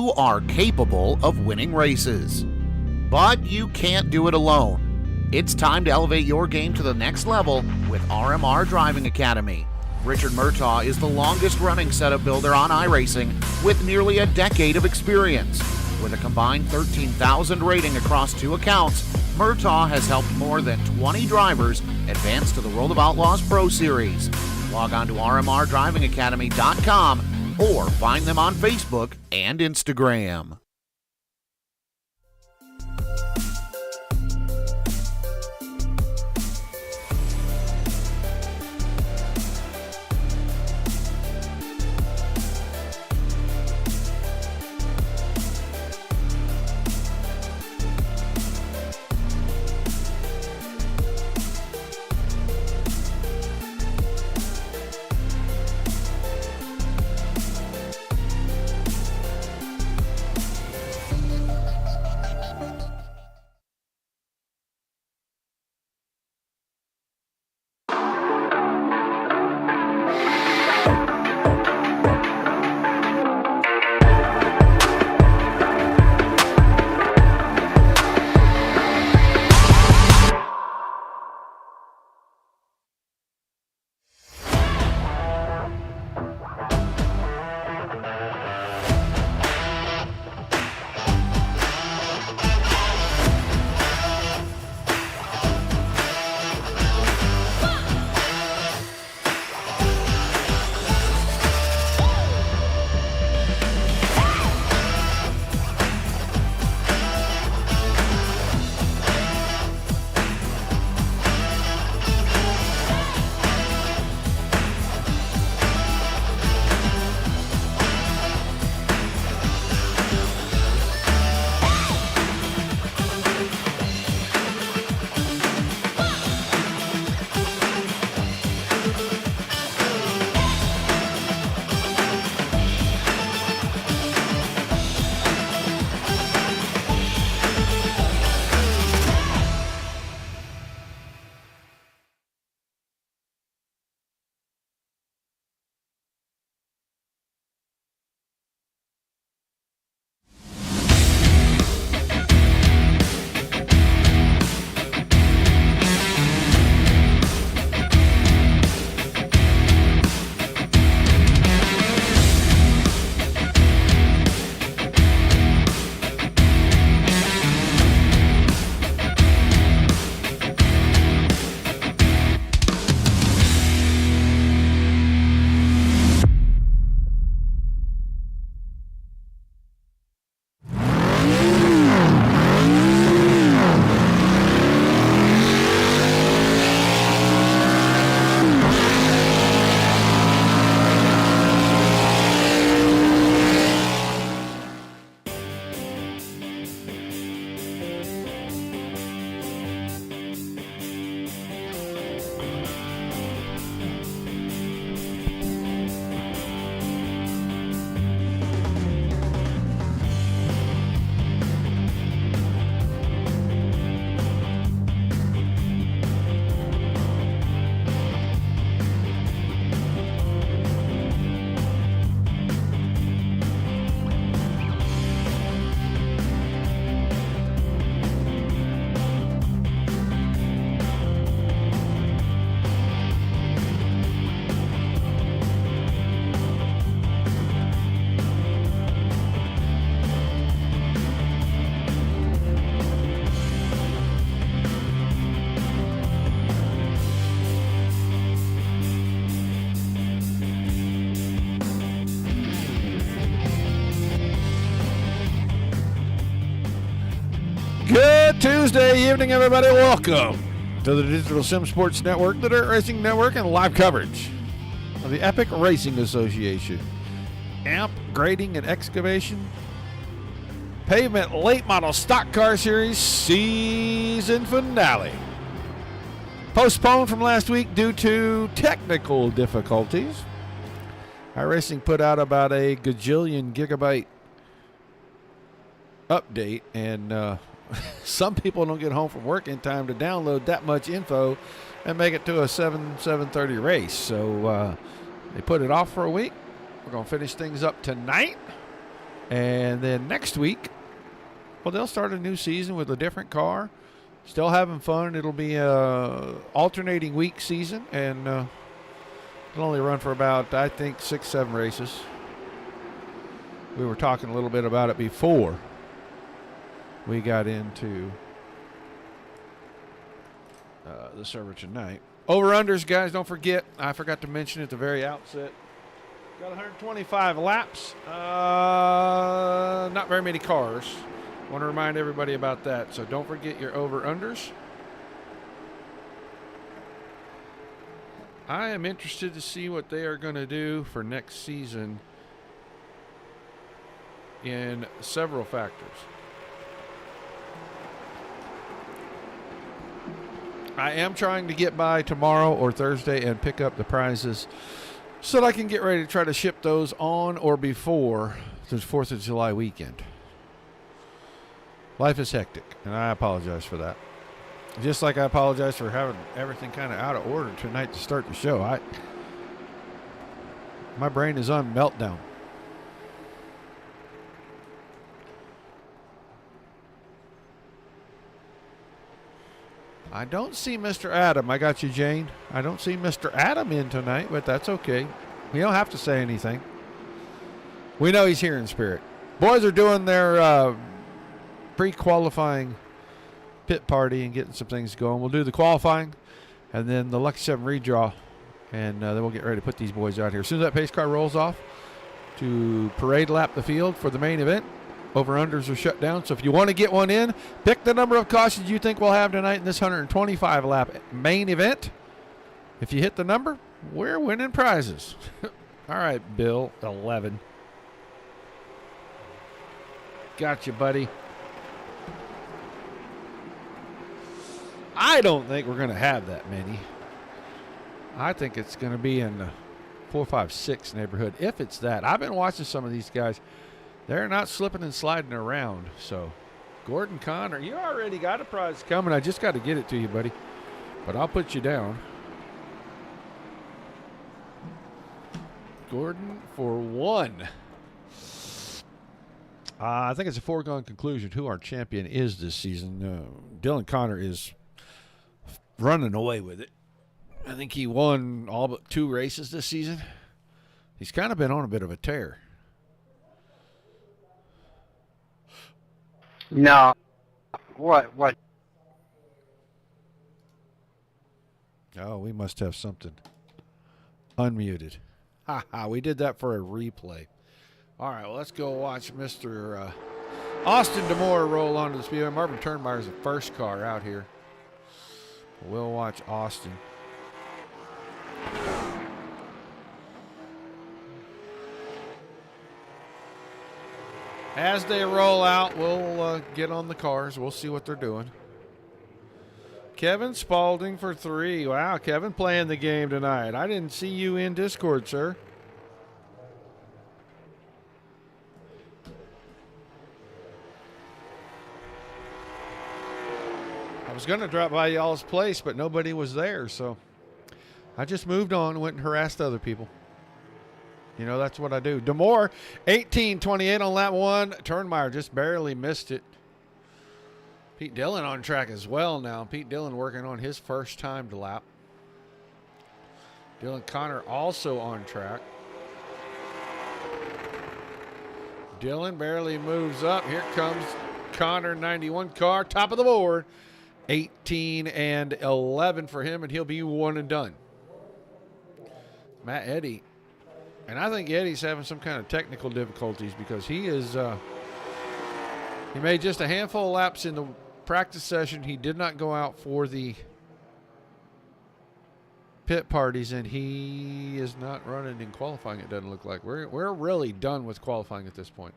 you are capable of winning races. But you can't do it alone. It's time to elevate your game to the next level with RMR Driving Academy. Richard Murtaugh is the longest-running setup builder on iRacing with nearly a decade of experience. With a combined 13,000 rating across 2 accounts, Murtaugh has helped more than 20 drivers advance to the World of Outlaws Pro Series. Log on to rmrdrivingacademy.com or find them on Facebook and Instagram. Good Tuesday evening, everybody. Welcome to the Digital Sim Sports Network, the Dirt Racing Network, and live coverage of the Epic Racing Association AMP Grading and Excavation Pavement Late Model Stock Car Series Season Finale. Postponed from last week due to technical difficulties. iRacing put out about a gajillion gigabyte update, and some people don't get home from work in time to download that much info and make it to a 7:30 race. So they put it off for a week. We're going to finish things up tonight And then next week, well, they'll start a new season with a different car. Still having fun. It'll be a alternating week season, and it'll only run for about, I think, 6-7 races. We were talking a little bit about it before we got into the server tonight. Over-unders, guys, don't forget. I forgot to mention at the very outset. Got 125 laps. Not very many cars. Want to remind everybody about that. So don't forget your over-unders. I am interested to see what they are going to do for next season in several factors. I am trying to get by tomorrow or Thursday and pick up the prizes so that I can get ready to try to ship those on or before the 4th of July weekend. Life is hectic, and I apologize for that. Just like I apologize for having everything kind of out of order tonight to start the show. My brain is on meltdown. I don't see Mr. Adam. I got you, Jane. I don't see Mr. Adam in tonight, but that's okay. We don't have to say anything. We know he's here in spirit. Boys are doing their pre-qualifying pit party and getting some things going. We'll do the qualifying and then the Lucky 7 redraw, and then we'll get ready to put these boys out here. As soon as that pace car rolls off to parade lap the field for the main event, over-unders are shut down. So if you want to get one in, pick the number of cautions you think we'll have tonight in this 125-lap main event. If you hit the number, we're winning prizes. All right, Bill, 11. Got you, buddy. I don't think we're going to have that many. I think it's going to be in the 4, 5, 6 neighborhood, if it's that. I've been watching some of these guys. They're not slipping and sliding around. So, Gordon Connor, you already got a prize coming. I just got to get it to you, buddy. But I'll put you down. Gordon for 1. I think it's a foregone conclusion who our champion is this season. Dylan Connor is running away with it. I think he won all but 2 races this season. He's kind of been on a bit of a tear. No. What? Oh, we must have something unmuted. Ha ha, we did that for a replay. All right, well, let's go watch Mr. Austin DeMore roll onto the speedway. Marvin Turnmeyer's the first car out here. We'll watch Austin. As they roll out, we'll get on the cars. We'll see what they're doing. Kevin Spalding for 3. Wow, Kevin playing the game tonight. I didn't see you in Discord, sir. I was going to drop by y'all's place, but nobody was there, so I just moved on and went and harassed other people. You know, that's what I do. DeMore, 18:28 on lap 1. Turnmeyer just barely missed it. Pete Dillon on track as well now. Pete Dillon working on his first time to lap. Dylan Connor also on track. Dillon barely moves up. Here comes Connor, 91 car, top of the board. 18 and 11 for him, and he'll be one and done. Matt Eddy. And I think Eddie's having some kind of technical difficulties because he is he made just a handful of laps in the practice session. He did not go out for the pit parties, and he is not running in qualifying, it doesn't look like. We're really done with qualifying at this point.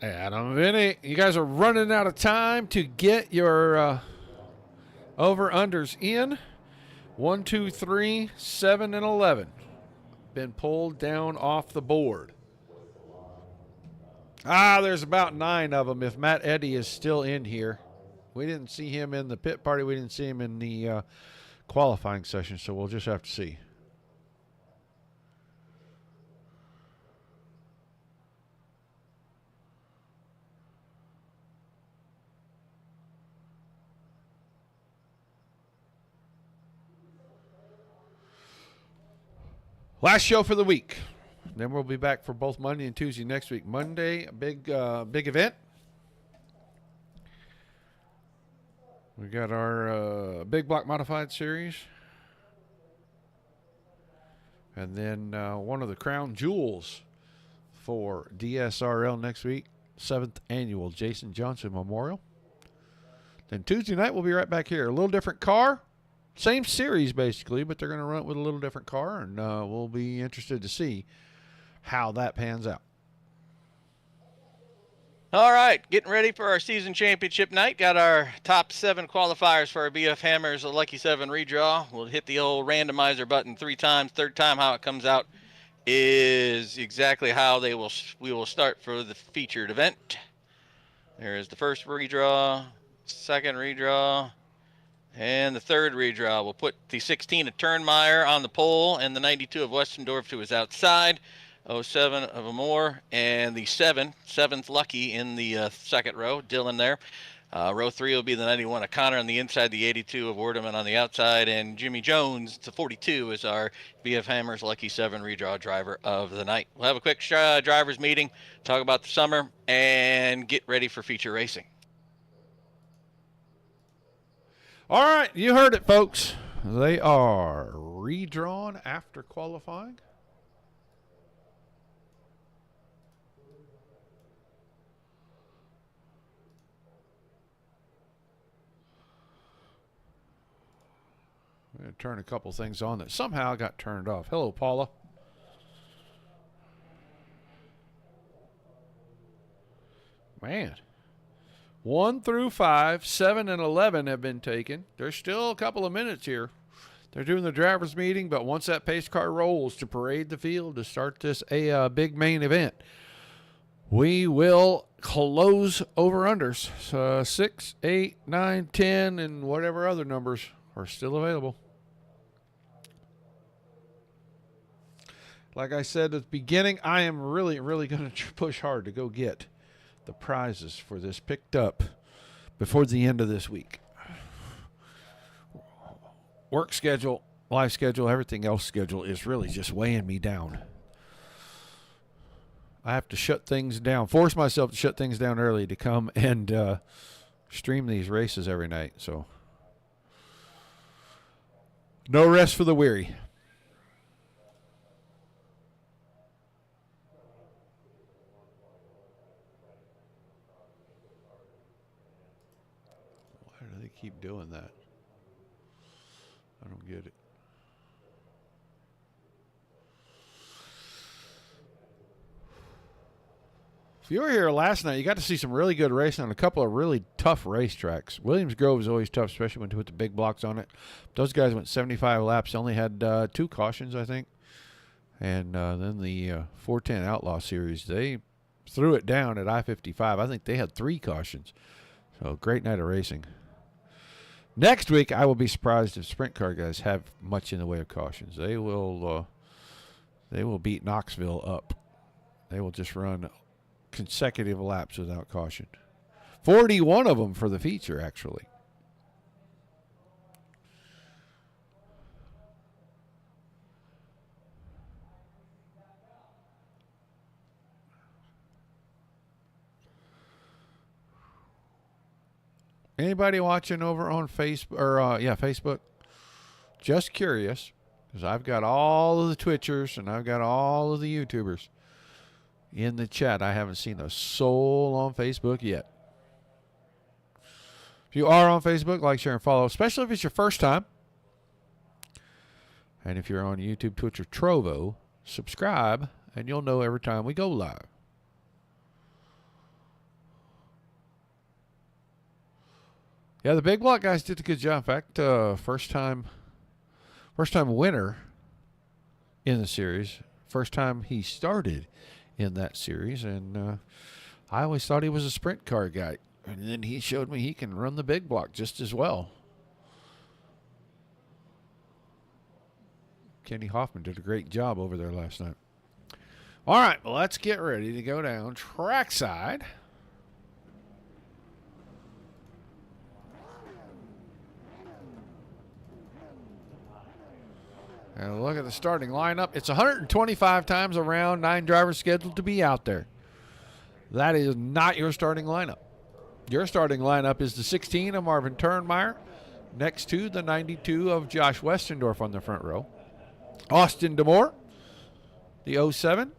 Adam, Vinny, you guys are running out of time to get your over-unders in. 1, 2, 3, 7, and 11. Been pulled down off the board. There's about 9 of them if Matt Eddy is still in here. We didn't see him in the pit party. We didn't see him in the qualifying session, so we'll just have to see. Last show for the week. Then we'll be back for both Monday and Tuesday next week. Monday, a big event. We got our Big Block Modified Series. And then one of the crown jewels for DSRL next week, 7th Annual Jason Johnson Memorial. Then Tuesday night, we'll be right back here. A little different car. Same series, basically, but they're going to run it with a little different car, and we'll be interested to see how that pans out. All right, getting ready for our season championship night. Got our top 7 qualifiers for our BF Hammers Lucky 7 redraw. We'll hit the old randomizer button 3 times. Third time, how it comes out is exactly how we will start for the featured event. There is the first redraw, second redraw, and the third redraw. We'll put the 16 of Turnmeyer on the pole and the 92 of Westendorf to his outside. 07 of Amore and the 7th lucky in the second row, Dylan there. Row 3 will be the 91 of Connor on the inside, the 82 of Wardeman on the outside, and Jimmy Jones, the 42, is our BF Hammers Lucky 7 redraw driver of the night. We'll have a quick drivers meeting, talk about the summer, and get ready for feature racing. All right, you heard it, folks. They are redrawn after qualifying. I'm going to turn a couple things on that somehow got turned off. Hello, Paula. Man. 1 through 5, 7 and 11 have been taken. There's still a couple of minutes here. They're doing the driver's meeting, but once that pace car rolls to parade the field to start this big main event, we will close over-unders. So 6, 8, 9, 10, and whatever other numbers are still available. Like I said at the beginning, I am really, really going to push hard to go get the prizes for this picked up before the end of this week. Work schedule, life schedule, everything else schedule is really just weighing me down. I have to shut things down, force myself to shut things down early to come and stream these races every night. So no rest for the weary. Keep doing that. I don't get it. If you were here last night, you got to see some really good racing on a couple of really tough racetracks. Williams Grove is always tough, especially when you put the big blocks on it. Those guys went 75 laps. They only had 2 cautions, I think. And then the 410 Outlaw Series, they threw it down at I-55. I think they had 3 cautions. So great night of racing. Next week, I will be surprised if sprint car guys have much in the way of cautions. They will beat Knoxville up. They will just run consecutive laps without caution. 41 of them for the feature, actually. Anybody watching over on Facebook Facebook? Just curious, because I've got all of the Twitchers and I've got all of the YouTubers in the chat. I haven't seen a soul on Facebook yet. If you are on Facebook, like, share, and follow, especially if it's your first time. And if you're on YouTube, Twitch, or Trovo, subscribe, and you'll know every time we go live. Yeah, the big block guys did a good job. In fact, first time winner in the series. First time he started in that series, and I always thought he was a sprint car guy. And then he showed me he can run the big block just as well. Kenny Hoffman did a great job over there last night. All right, well, let's get ready to go down trackside. And look at the starting lineup. It's 125 times around, 9 drivers scheduled to be out there. That is not your starting lineup. Your starting lineup is the 16 of Marvin Turnmeyer, next to the 92 of Josh Westendorf on the front row. Austin DeMore, the 07,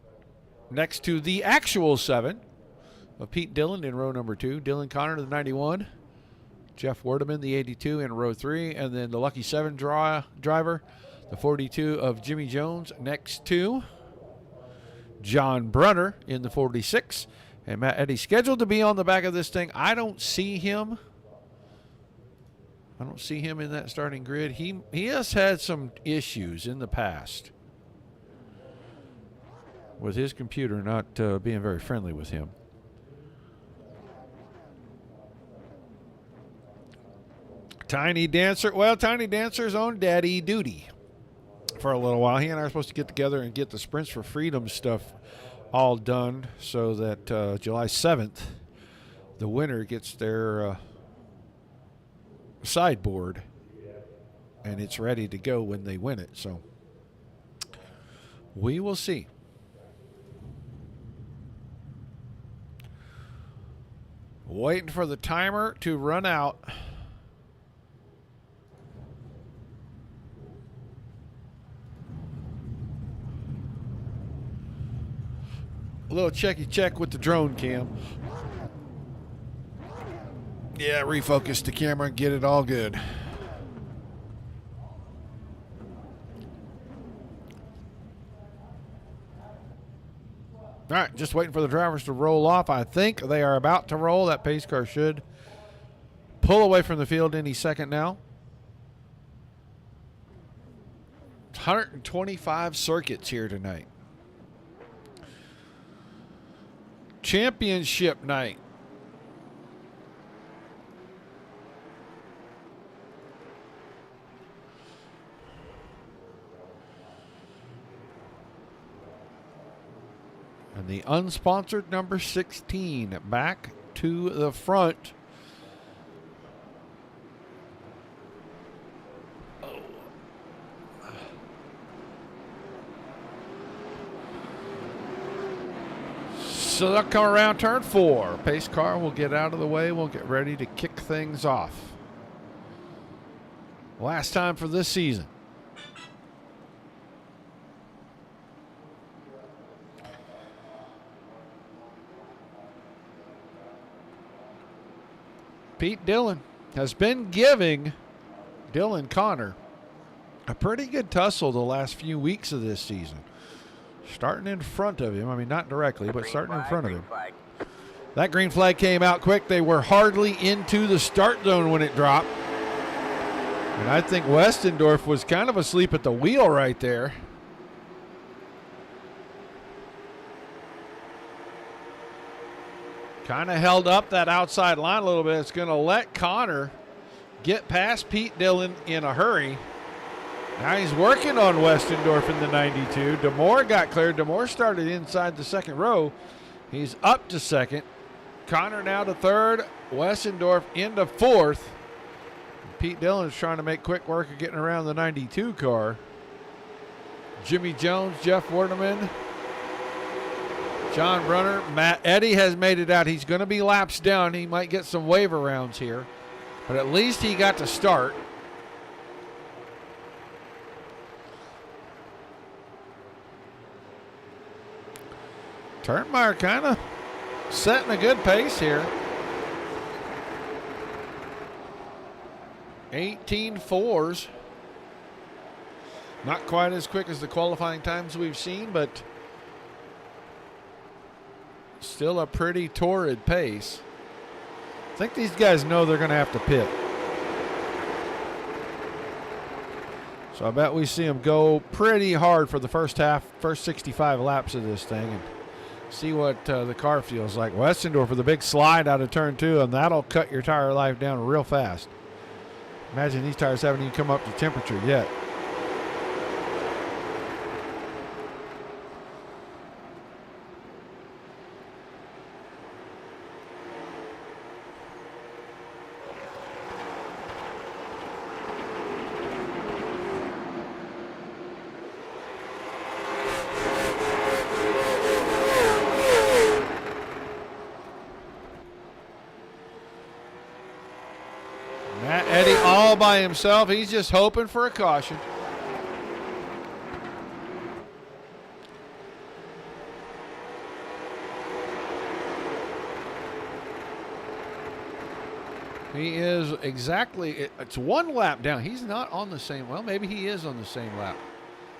next to the actual 7 of Pete Dillon in row number 2. Dylan Connor, the 91. Jeff Werdeman, the 82 in row 3. And then the lucky 7 driver, the 42 of Jimmy Jones, next to John Brunner in the 46. And Matt Eddy scheduled to be on the back of this thing. I don't see him in that starting grid. He has had some issues in the past with his computer not being very friendly with him. Tiny Dancer. Well, Tiny Dancer's on daddy duty for a little while. He and I are supposed to get together and get the Sprints for Freedom stuff all done so that July 7th, the winner gets their sideboard and it's ready to go when they win it. So we will see. Waiting for the timer to run out. A little checky check with the drone cam. Yeah, refocus the camera and get it all good. All right, just waiting for the drivers to roll off. I think they are about to roll. That pace car should pull away from the field any second now. 125 circuits here tonight. Championship night. And the unsponsored number 16 back to the front. So they'll come around turn 4. Pace car will get out of the way. We'll get ready to kick things off. Last time for this season. Pete Dillon has been giving Dylan Connor a pretty good tussle the last few weeks of this season. Starting in front of him. I mean, not directly, but starting in front of him. That green flag came out quick. They were hardly into the start zone when it dropped. And I think Westendorf was kind of asleep at the wheel right there. Kind of held up that outside line a little bit. It's going to let Connor get past Pete Dillon in a hurry. Now he's working on Westendorf in the 92. DeMore got cleared. DeMore started inside the second row. He's up to second. Connor now to third. Westendorf into fourth. Pete Dillon is trying to make quick work of getting around the 92 car. Jimmy Jones, Jeff Werdeman, John Brunner. Matt Eddy has made it out. He's going to be laps down. He might get some waiver rounds here, but at least he got to start. Turnmeyer kind of setting a good pace here. 18.4s. Not quite as quick as the qualifying times we've seen, but still a pretty torrid pace. I think these guys know they're going to have to pit. So I bet we see them go pretty hard for the first 65 laps of this thing and see what the car feels like. Westendorf with a big slide out of turn 2, and that'll cut your tire life down real fast. Imagine these tires haven't even come up to temperature yet. all by himself. He's just hoping for a caution. He is exactly, it's one lap down. He's not on the same, well, maybe he is on the same lap.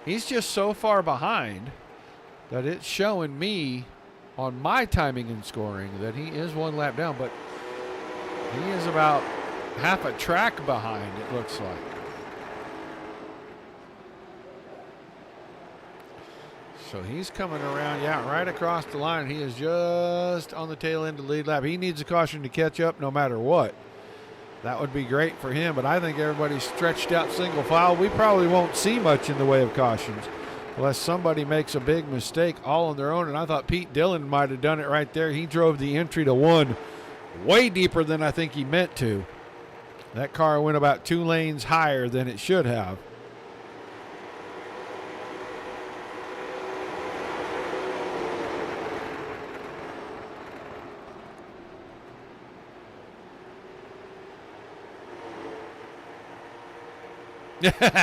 He's just so far behind that it's showing me on my timing and scoring that he is one lap down, but he is about half a track behind, it looks like. So he's coming around, yeah, right across the line. He is just on the tail end of the lead lap. He needs a caution to catch up no matter what. That would be great for him, but I think everybody's stretched out single file. We probably won't see much in the way of cautions unless somebody makes a big mistake all on their own, and I thought Pete Dillon might have done it right there. He drove the entry to one way deeper than I think he meant to. That car went about 2 lanes higher than it should have.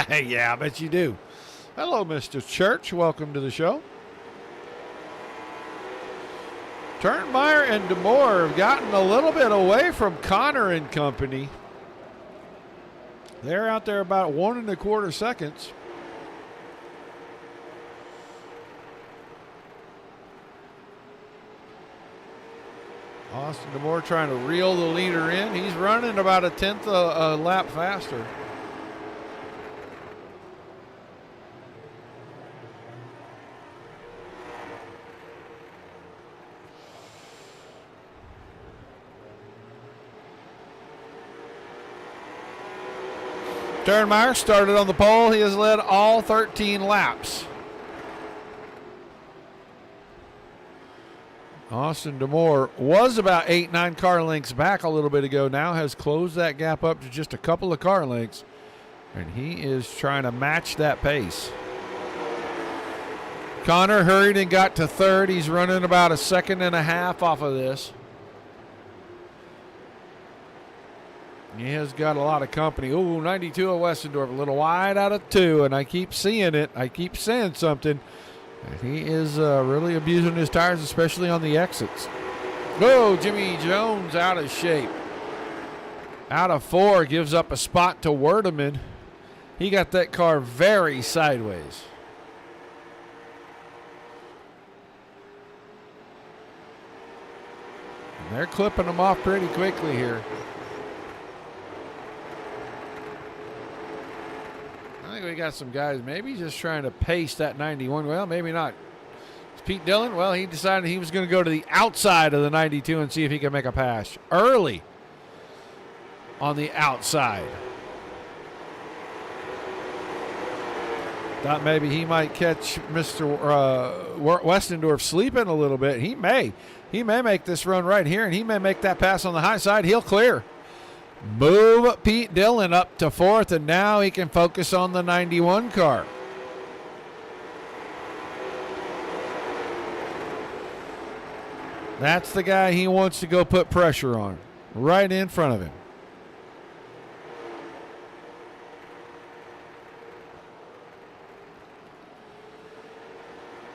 Yeah, I bet you do. Hello, Mr. Church. Welcome to the show. Turnmeyer and DeMoore have gotten a little bit away from Connor and company. They're out there about 1 1/4 seconds. Austin DeMoore trying to reel the leader in. He's running about a 1/10 a lap faster. Turnmeyer started on the pole. He has led all 13 laps. Austin DeMoore was about 8-9 car lengths back a little bit ago. Now has closed that gap up to just a couple of car lengths. And he is trying to match that pace. Connor hurried and got to third. He's running about 1.5 seconds off of this. He has got a lot of company. Ooh, 92 of Westendorf, a little wide out of 2, and I keep seeing it. I keep saying something. And he is really abusing his tires, especially on the exits. Oh, Jimmy Jones out of shape. Out of 4, gives up a spot to Werdeman. He got that car very sideways. And they're clipping him off pretty quickly here. We got some guys maybe just trying to pace that 91. Well, maybe not. It's Pete Dillon. Well, he decided he was going to go to the outside of the 92 and see if he can make a pass early on the outside. Thought maybe he might catch Mr. Westendorf sleeping a little bit. He may make this run right here, and he may make that pass on the high side. He'll clear. Move Pete Dillon up to 4th, and now he can focus on the 91 car. That's the guy he wants to go put pressure on, right in front of him.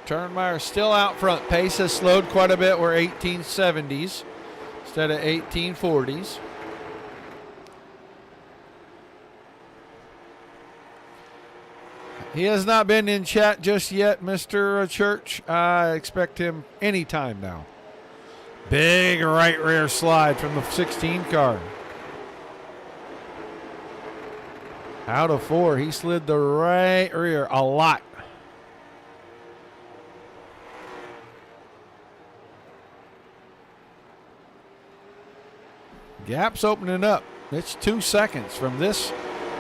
Turnmeyer still out front. Pace has slowed quite a bit. We're 1870s instead of 1840s. He has not been in chat just yet, Mr. Church. I expect him anytime now. Big right rear slide from the 16 car. Out of 4, he slid the right rear a lot. Gap's opening up. It's 2 seconds from this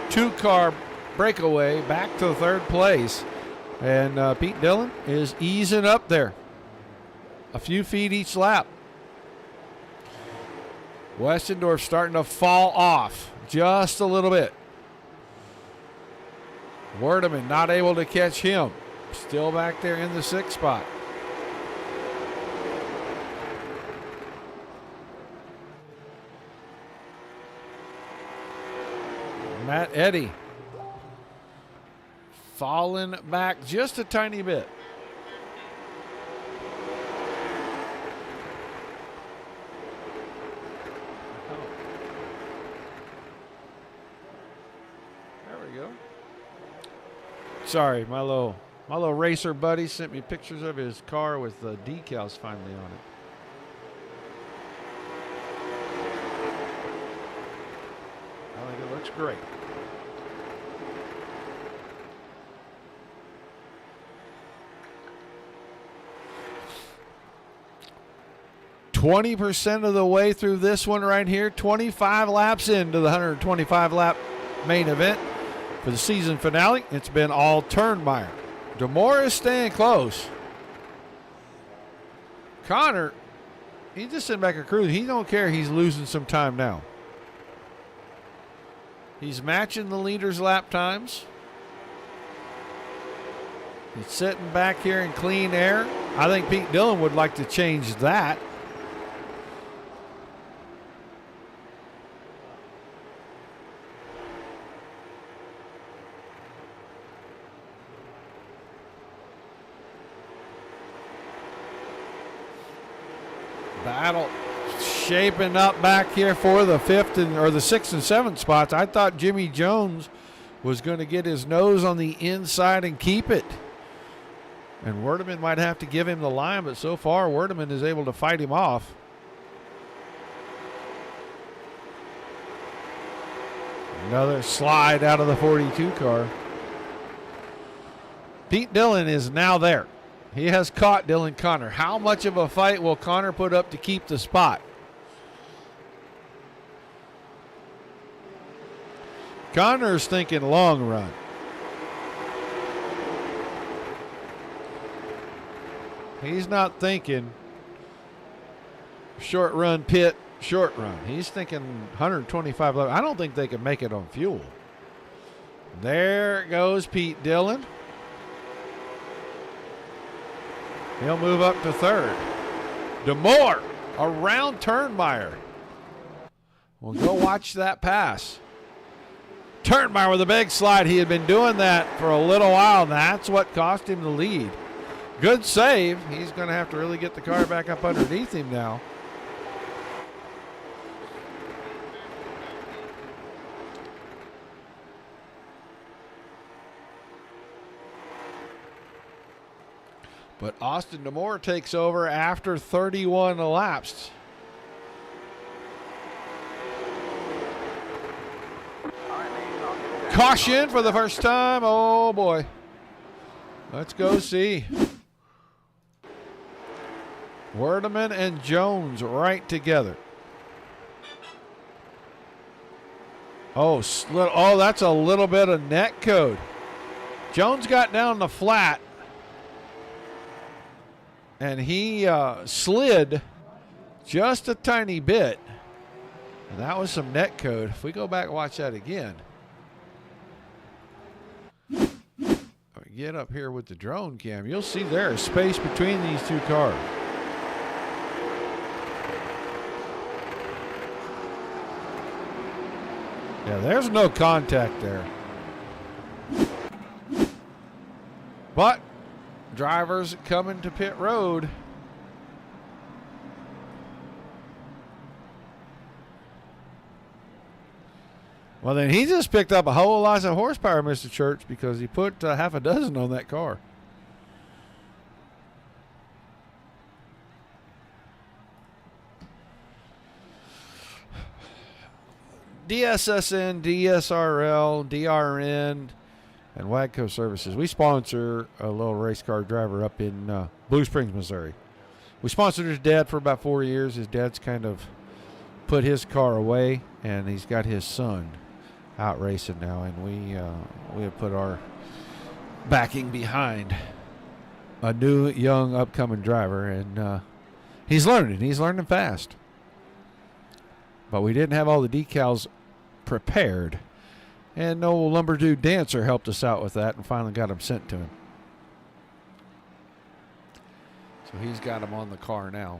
2-car breakaway back to 3rd place. And Pete Dillon is easing up there. A few feet each lap. Westendorf starting to fall off just a little bit. Werdeman not able to catch him. Still back there in the 6th spot. Matt Eddy falling back just a tiny bit. There we go. Sorry, my little racer buddy sent me pictures of his car with the decals finally on it. I think it looks great. %20 of the way through this one right here. 25 laps into the 125 lap main event for the season finale. It's been all Turnmeyer. DeMore is staying close. Connor, he's just sitting back and cruising. He don't care. He's losing some time now. He's matching the leader's lap times. He's sitting back here in clean air. I think Pete Dillon would like to change that. Battle shaping up back here for the the 6th and 7th spots. I thought Jimmy Jones was going to get his nose on the inside and keep it. And Werdeman might have to give him the line, but so far Werdeman is able to fight him off. Another slide out of the 42 car. Pete Dillon is now there. He has caught Dylan Connor. How much of a fight will Connor put up to keep the spot? Connor's thinking long run. He's not thinking short run, pit, short run. He's thinking 125. I don't think they can make it on fuel. There goes Pete Dillon. He'll move up to third. DeMore around Turnmeyer. We'll go watch that pass. Turnmeyer with a big slide. He had been doing that for a little while, and that's what cost him the lead. Good save. He's going to have to really get the car back up underneath him now. But Austin DeMore takes over after 31 elapsed. Caution for the first time. Oh, boy. Let's go see. Werdeman and Jones right together. Oh, that's a little bit of net code. Jones got down the flat. And he slid just a tiny bit. And that was some net code. If we go back and watch that again. Get up here with the drone cam. You'll see there is space between these two cars. Yeah, there's no contact there. But drivers coming to pit road. Well, then he just picked up a whole lot of horsepower, Mr. Church, because he put half a dozen on that car. DSSN, DSRL, DRN, and WAGCO Services. We sponsor a little race car driver up in Blue Springs, Missouri. We sponsored his dad for about 4 years. His dad's kind of put his car away, and he's got his son out racing now, and we have put our backing behind a new, young, upcoming driver, and he's learning. He's learning fast. But we didn't have all the decals prepared. And no Lumber Dude Dancer helped us out with that and finally got them sent to him. So he's got them on the car now.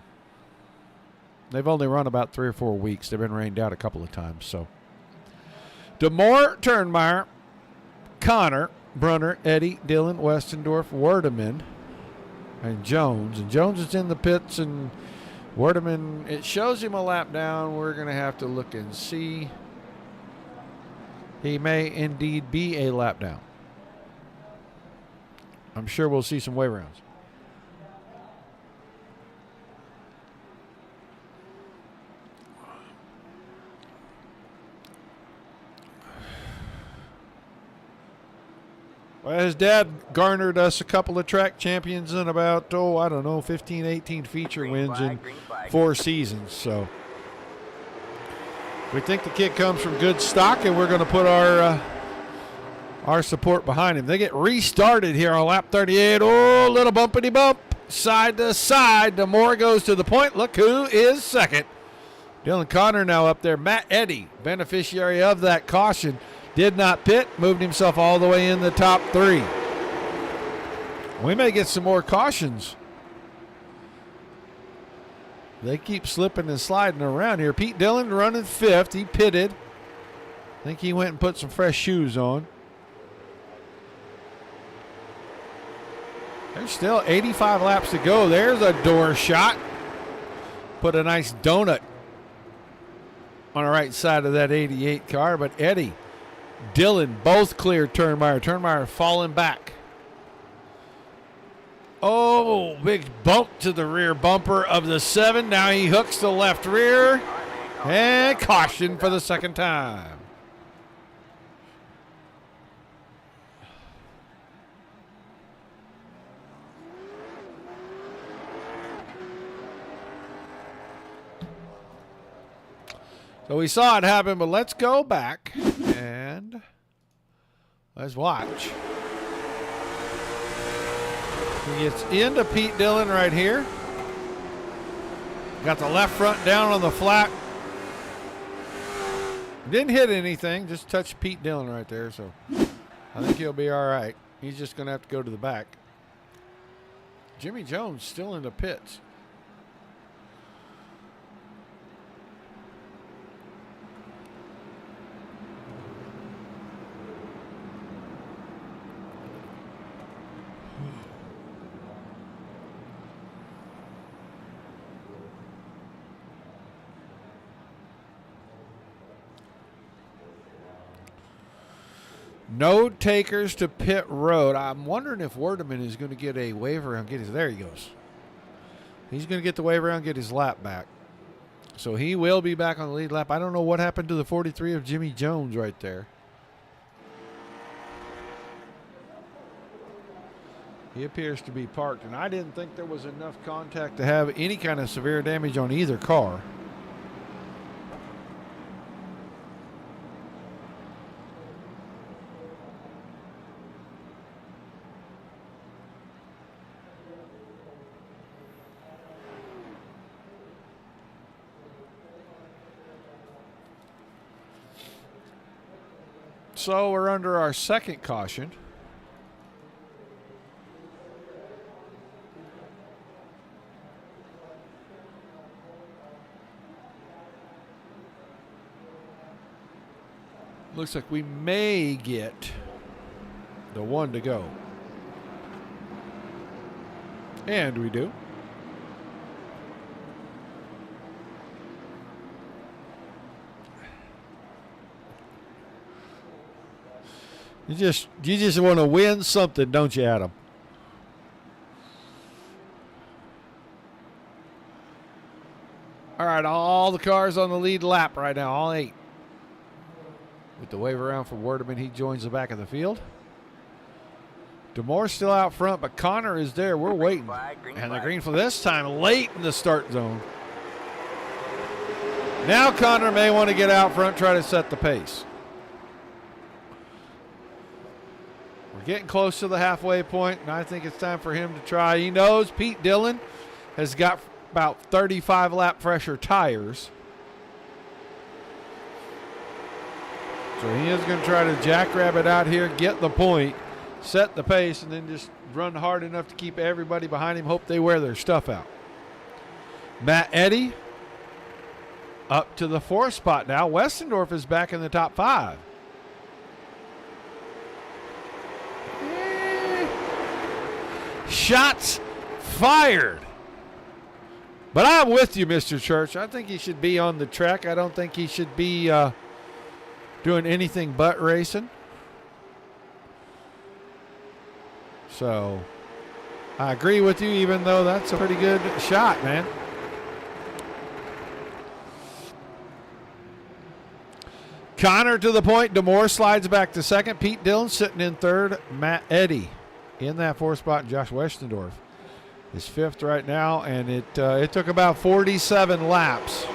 They've only run about 3 or 4 weeks. They've been rained out a couple of times. So DeMoore, Turnmeyer, Connor, Brunner, Eddy, Dillon, Westendorf, Werdeman, and Jones. And Jones is in the pits, and Werdeman, it shows him a lap down. We're going to have to look and see. He may indeed be a lap down. I'm sure we'll see some wave rounds. Well, his dad garnered us a couple of track champions and about, 15, 18 feature wins in 4 seasons. So we think the kid comes from good stock, and we're going to put our support behind him. They get restarted here on lap 38. Oh, little bumpity bump, side to side. DeMoore goes to the point. Look who is second. Dylan Connor now up there. Matt Eddy, beneficiary of that caution, did not pit, moved himself all the way in the top 3. We may get some more cautions. They keep slipping and sliding around here. Pete Dillon running 5th. He pitted. I think he went and put some fresh shoes on. There's still 85 laps to go. There's a door shot. Put a nice donut on the right side of that 88 car, but Eddy, Dillon both cleared Turnmeyer. Turnmeyer falling back. Oh, big bump to the rear bumper of the 7. Now he hooks the left rear. And caution for the second time. So we saw it happen, but let's go back and let's watch. He gets into Pete Dillon right here. Got the left front down on the flat. Didn't hit anything, just touched Pete Dillon right there, so I think he'll be all right. He's just going to have to go to the back. Jimmy Jones still in the pits. No takers to pit road. I'm wondering if Werdeman is going to get a wave around. There he goes. He's going to get the wave around, get his lap back. So he will be back on the lead lap. I don't know what happened to the 43 of Jimmy Jones right there. He appears to be parked, and I didn't think there was enough contact to have any kind of severe damage on either car. So we're under our second caution. Looks like we may get the 1 to go. And we do. You just want to win something, don't you, Adam? All right, all the cars on the lead lap right now, all 8. With the wave around for Werdeman, he joins the back of the field. DeMoore still out front, but Connor is there. We're waiting. And the green flag this time late in the start zone. Now Connor may want to get out front, try to set the pace. Getting close to the halfway point, and I think it's time for him to try. He knows Pete Dillon has got about 35 lap fresher tires. So he is going to try to jackrabbit out here, get the point, set the pace, and then just run hard enough to keep everybody behind him, hope they wear their stuff out. Matt Eddy up to the 4th spot now. Westendorf is back in the top 5. Shots fired. But I'm with you, Mr. Church. I think he should be on the track. I don't think he should be doing anything but racing. So I agree with you, even though that's a pretty good shot, man. Connor to the point. DeMoore slides back to second. Pete Dillon sitting in third. Matt Eddy in that fourth spot. And Josh Westendorf is fifth right now, and it took about 47 laps.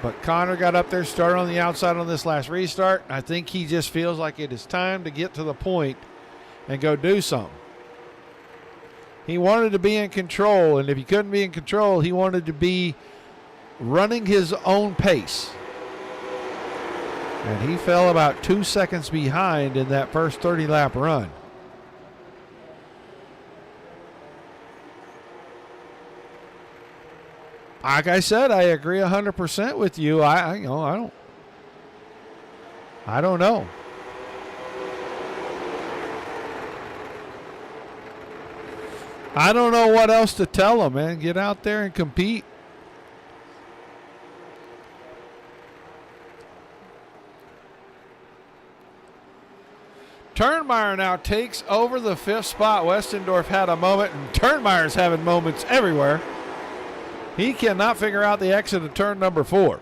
But Connor got up there, started on the outside on this last restart. I think he just feels like it is time to get to the point and go do something. He wanted to be in control, and if he couldn't be in control, he wanted to be running his own pace. And he fell about 2 seconds behind in that first 30-lap run. Like I said, I agree 100% with you. I don't know. I don't know what else to tell him, man. Get out there and compete. Turnmeyer now takes over the fifth spot. Westendorf had a moment, and Turnmeyer's having moments everywhere. He cannot figure out the exit of turn number 4.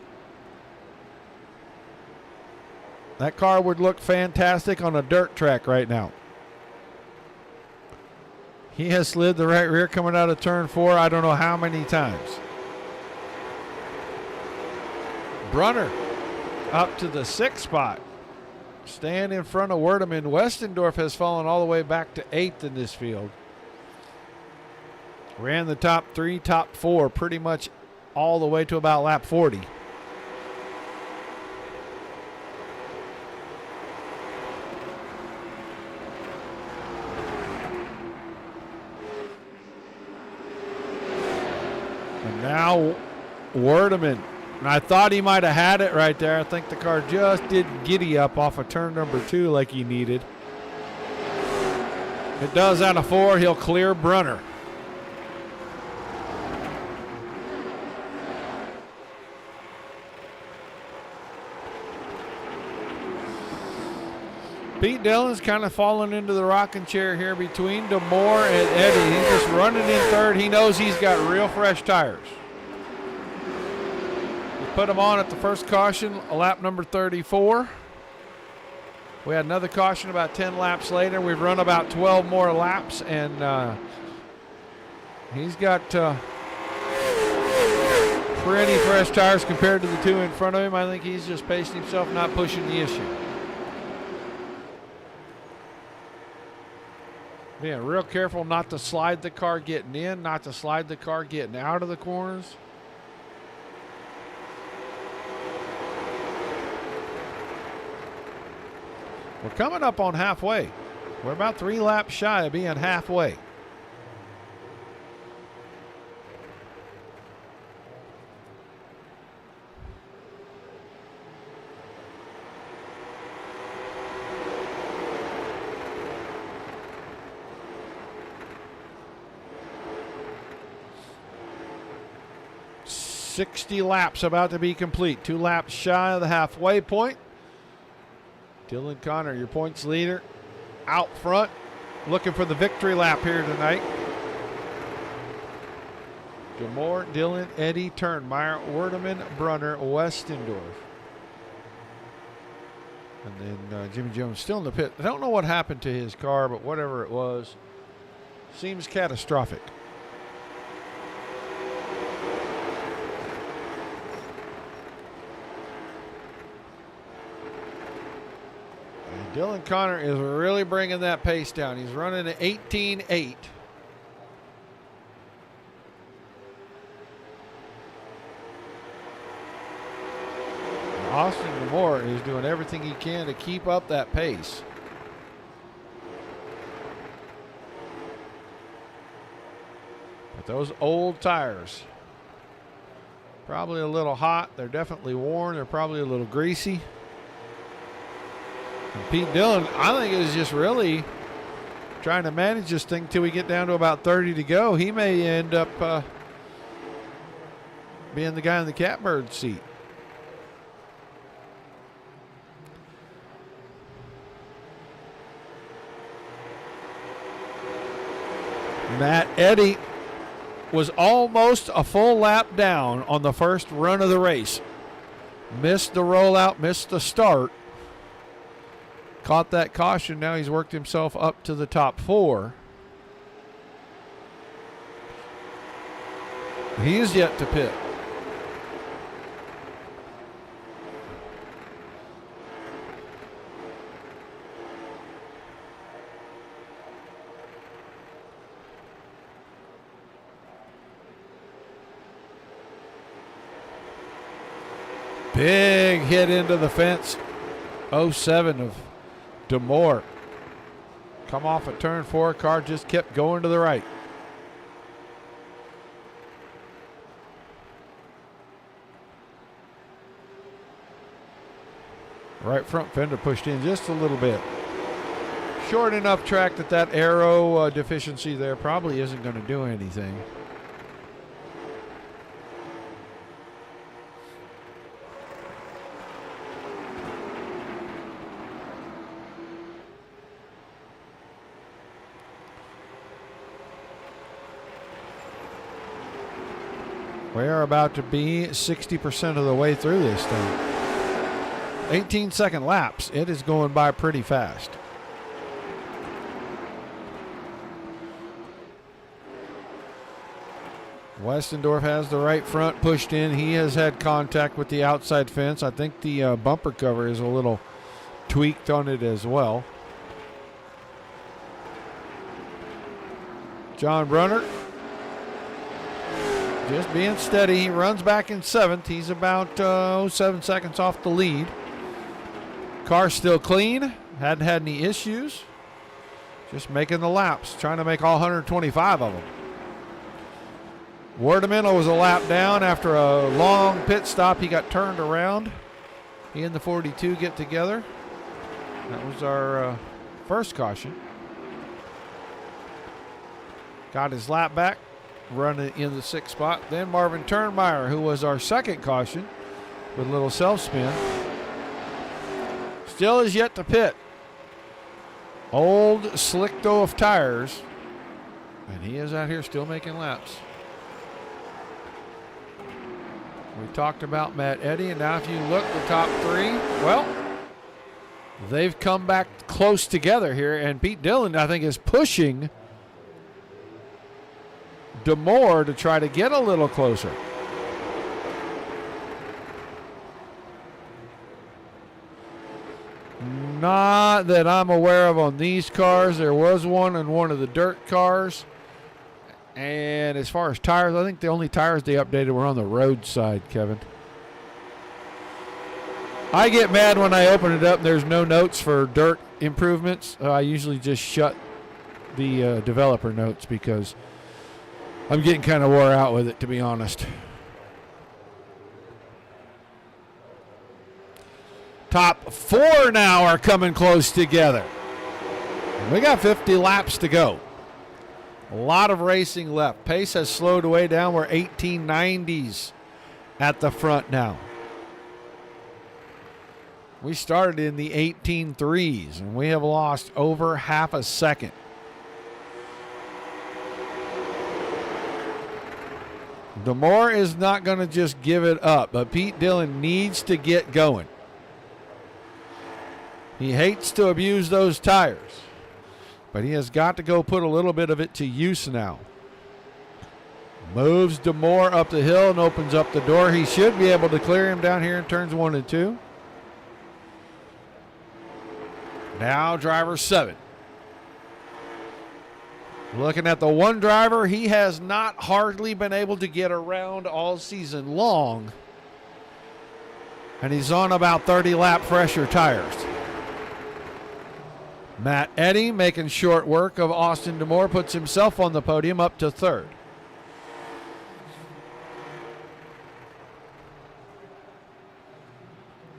That car would look fantastic on a dirt track right now. He has slid the right rear coming out of turn 4 I don't know how many times. Brunner up to the 6th spot. Staying in front of Werdeman. Westendorf has fallen all the way back to 8th in this field. Ran the top 3, top 4 pretty much all the way to about lap 40. And now Werdeman. And I thought he might have had it right there. I think the car just didn't giddy up off of turn number 2 like he needed. It does out of 4. He'll clear Brunner. Pete Dillon's kind of falling into the rocking chair here between DeMoore and Eddy. He's just running in third. He knows he's got real fresh tires. We put him on at the first caution, lap number 34. We had another caution about 10 laps later. We've run about 12 more laps, and he's got pretty fresh tires compared to the 2 in front of him. I think he's just pacing himself, not pushing the issue. Being real careful not to slide the car getting in, not to slide the car getting out of the corners. We're coming up on halfway. We're about 3 laps shy of being halfway. .60 laps about to be complete. 2 laps shy of the halfway point. Dylan Connor, your points leader, out front, looking for the victory lap here tonight. DeMoore, Dillon, Eddy, Turnmeyer, Werdeman, Brunner, Westendorf. And then Jimmy Jones still in the pit. I don't know what happened to his car, but whatever it was, seems catastrophic. Dylan Connor is really bringing that pace down. He's running at 18.8. Austin DeMoore is doing everything he can to keep up that pace. But those old tires, probably a little hot. They're definitely worn. They're probably a little greasy. And Pete Dillon, I think, is just really trying to manage this thing till we get down to about 30 to go. He may end up being the guy in the catbird seat. Matt Eddy was almost a full lap down on the first run of the race. Missed the rollout, missed the start. Caught that caution. Now he's worked himself up to the top 4. He is yet to pit. Big hit into the fence. 07 of DeMoore. Come off at turn 4. Car just kept going to the right. Right front fender pushed in just a little bit. Short enough track that aero deficiency there probably isn't going to do anything. We are about to be 60% of the way through this thing. 18-second laps. It is going by pretty fast. Westendorf has the right front pushed in. He has had contact with the outside fence. I think the bumper cover is a little tweaked on it as well. John Brunner just being steady. He runs back in 7th. He's about 7 seconds off the lead. Car still clean. Hadn't had any issues. Just making the laps. Trying to make all 125 of them. Wardamento was a lap down after a long pit stop. He got turned around. He and the 42 get together. That was our first caution. Got his lap back. Running in the 6th spot. Then Marvin Turnmeyer, who was our second caution with a little self-spin. Still is yet to pit. Old slick dough of tires. And he is out here still making laps. We talked about Matt Eddy, and now if you look, the top 3, well, they've come back close together here, and Pete Dillon, I think, is pushing DeMoore to try to get a little closer. Not that I'm aware of on these cars. There was one in one of the dirt cars. And as far as tires, I think the only tires they updated were on the road side, Kevin. I get mad when I open it up and there's no notes for dirt improvements. I usually just shut the developer notes because I'm getting kind of wore out with it, to be honest. Top 4 now are coming close together. We got 50 laps to go. A lot of racing left. Pace has slowed way down. We're 1890s at the front now. We started in the 18.3s, and we have lost over half a second. DeMoore is not going to just give it up, but Pete Dillon needs to get going. He hates to abuse those tires, but he has got to go put a little bit of it to use now. Moves DeMoore up the hill and opens up the door. He should be able to clear him down here in turns 1 and 2. Now driver 7. Looking at the one driver, he has not hardly been able to get around all season long. And he's on about 30 lap fresher tires. Matt Eddy making short work of Austin DeMoore, puts himself on the podium up to 3rd.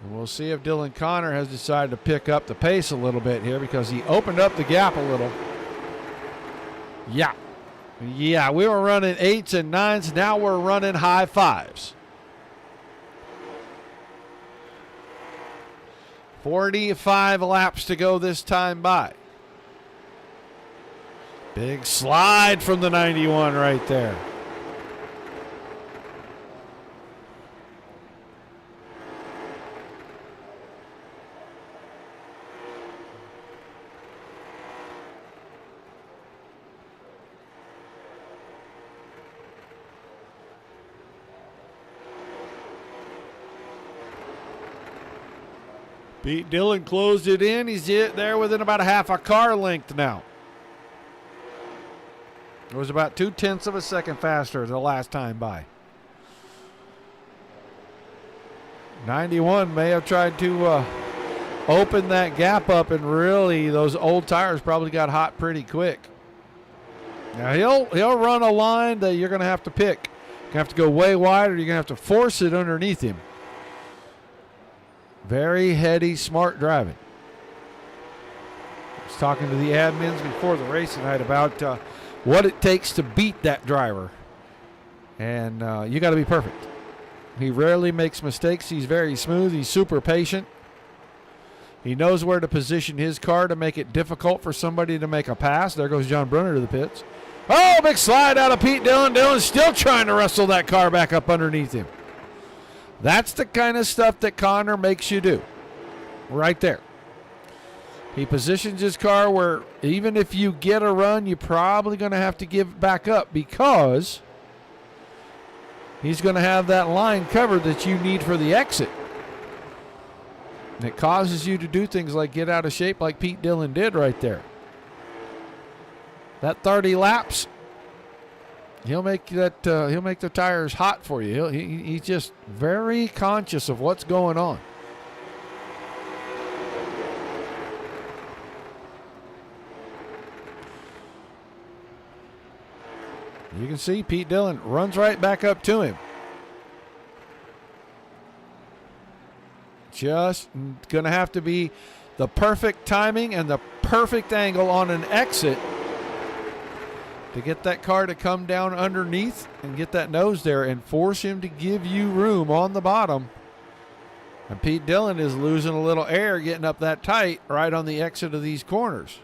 And we'll see if Dylan Connor has decided to pick up the pace a little bit here because he opened up the gap a little. Yeah. Yeah, we were running 8s and 9s. Now we're running high 5s. 45 laps to go this time by. Big slide from the 91 right there. Pete Dillon closed it in. He's there within about a half a car length now. It was about 0.2 of a second faster the last time by. 91 may have tried to open that gap up, and really those old tires probably got hot pretty quick. Now he'll run a line that you're going to have to pick. You're going to have to go way wide, or you're going to have to force it underneath him. Very heady, smart driving. I was talking to the admins before the race tonight about what it takes to beat that driver. And you got to be perfect. He rarely makes mistakes. He's very smooth. He's super patient. He knows where to position his car to make it difficult for somebody to make a pass. There goes John Brunner to the pits. Oh, big slide out of Pete Dillon. Dillon's still trying to wrestle that car back up underneath him. That's the kind of stuff that Connor makes you do. Right there. He positions his car where even if you get a run, you're probably going to have to give it back up, because he's going to have that line covered that you need for the exit. And it causes you to do things like get out of shape like Pete Dillon did right there. That 30 laps, he'll make the tires hot for you. He's just very conscious of what's going on. You can see Pete Dillon runs right back up to him. Just going to have to be the perfect timing and the perfect angle on an exit to get that car to come down underneath and get that nose there and force him to give you room on the bottom. And Pete Dillon is losing a little air getting up that tight right on the exit of these corners.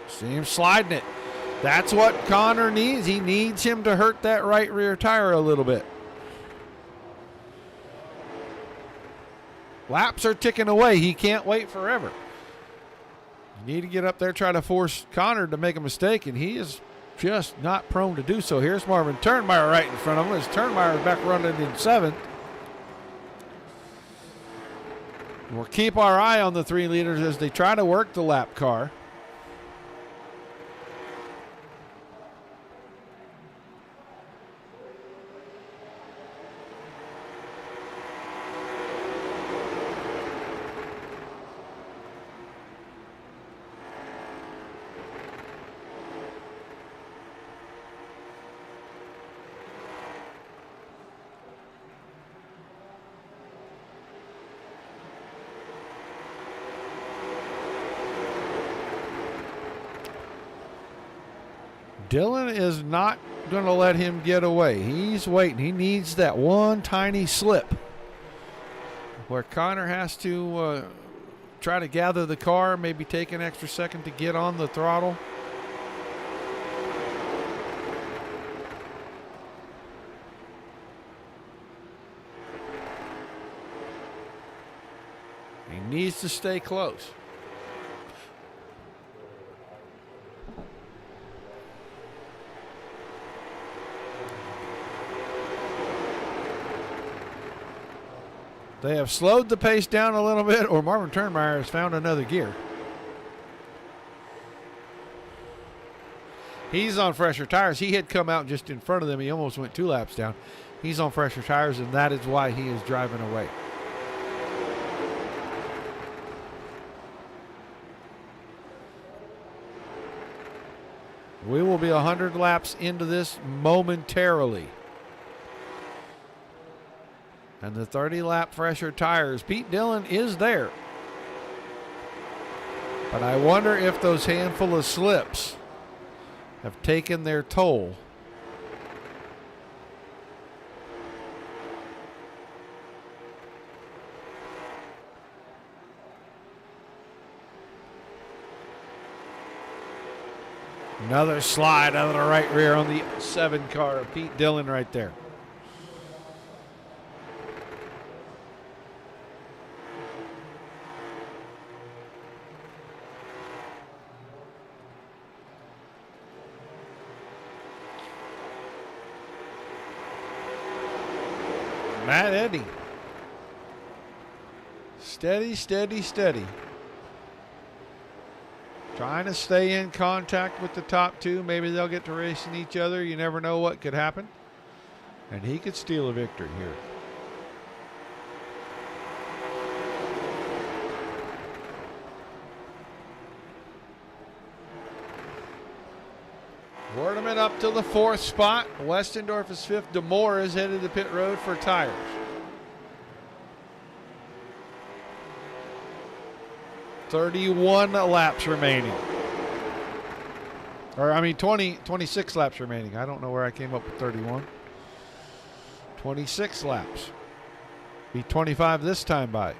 See him sliding it. That's what Connor needs. He needs him to hurt that right rear tire a little bit. Laps are ticking away. He can't wait forever. You need to get up there, try to force Connor to make a mistake, and he is just not prone to do so. Here's Marvin Turnmeyer right in front of him as Turnmeyer is back running in 7th. We'll keep our eye on the 3 leaders as they try to work the lap car. Dillon is not going to let him get away. He's waiting. He needs that one tiny slip where Connor has to try to gather the car, maybe take an extra second to get on the throttle. He needs to stay close. They have slowed the pace down a little bit, or Marvin Turnmeyer has found another gear. He's on fresher tires. He had come out just in front of them. He almost went 2 laps down. He's on fresher tires, and that is why he is driving away. We will be 100 laps into this momentarily. And the 30-lap fresher tires. Pete Dillon is there. But I wonder if those handful of slips have taken their toll. Another slide out of the right rear on the 7 car of Pete Dillon right there. Matt Eddy. Steady, steady, steady. Trying to stay in contact with the top 2. Maybe they'll get to racing each other. You never know what could happen. And he could steal a victory here. Wordman up to the 4th spot. Westendorf is 5th. DeMoore is headed to pit road for tires. $31 laps remaining. Or, I mean, 26 laps remaining. I don't know where I came up with 31. 26 laps. Be 25 this time by.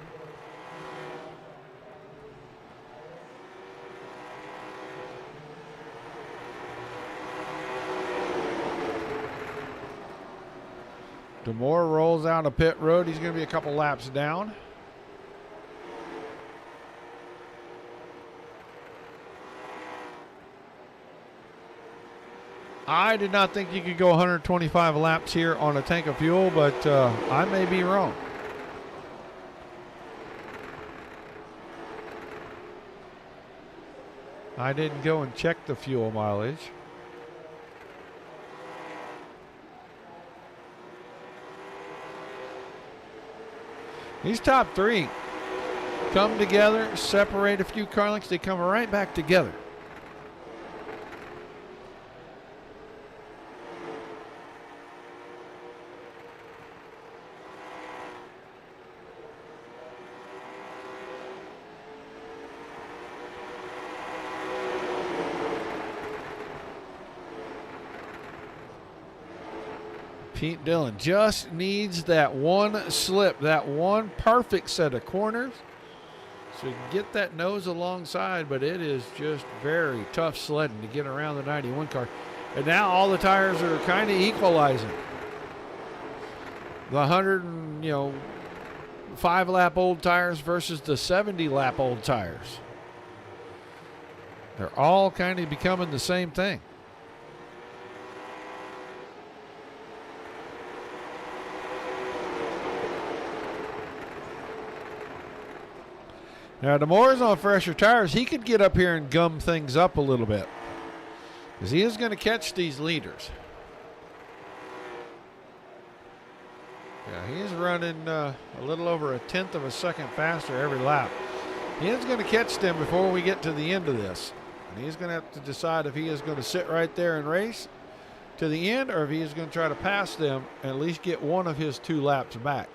DeMoore rolls out of pit road. He's going to be a couple laps down. I did not think you could go 125 laps here on a tank of fuel, but I may be wrong. I didn't go and check the fuel mileage. These top 3 come together, separate a few car lengths, they come right back together. Pete Dillon just needs that one slip, that one perfect set of corners so he can get that nose alongside, but it is just very tough sledding to get around the 91 car. And now all the tires are kind of equalizing. The 105 lap old tires versus the 70 lap old tires. They're all kind of becoming the same thing. Now, DeMoore's on fresher tires. He could get up here and gum things up a little bit because he is going to catch these leaders. Yeah, he is running a little over 1/10 of a second faster every lap. He is going to catch them before we get to the end of this. And he's going to have to decide if he is going to sit right there and race to the end or if he is going to try to pass them and at least get one of his 2 laps back.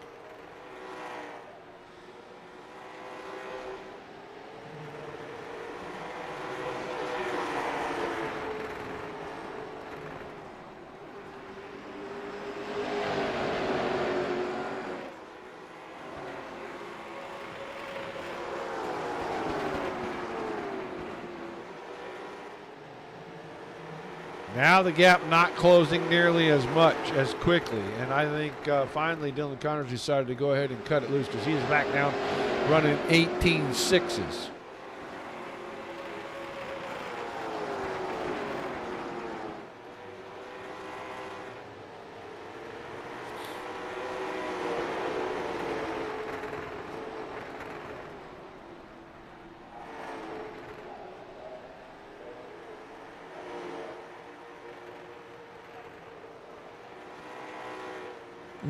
Now the gap not closing nearly as much as quickly. And I think finally Dylan Connors decided to go ahead and cut it loose because he's back down running 18.6s.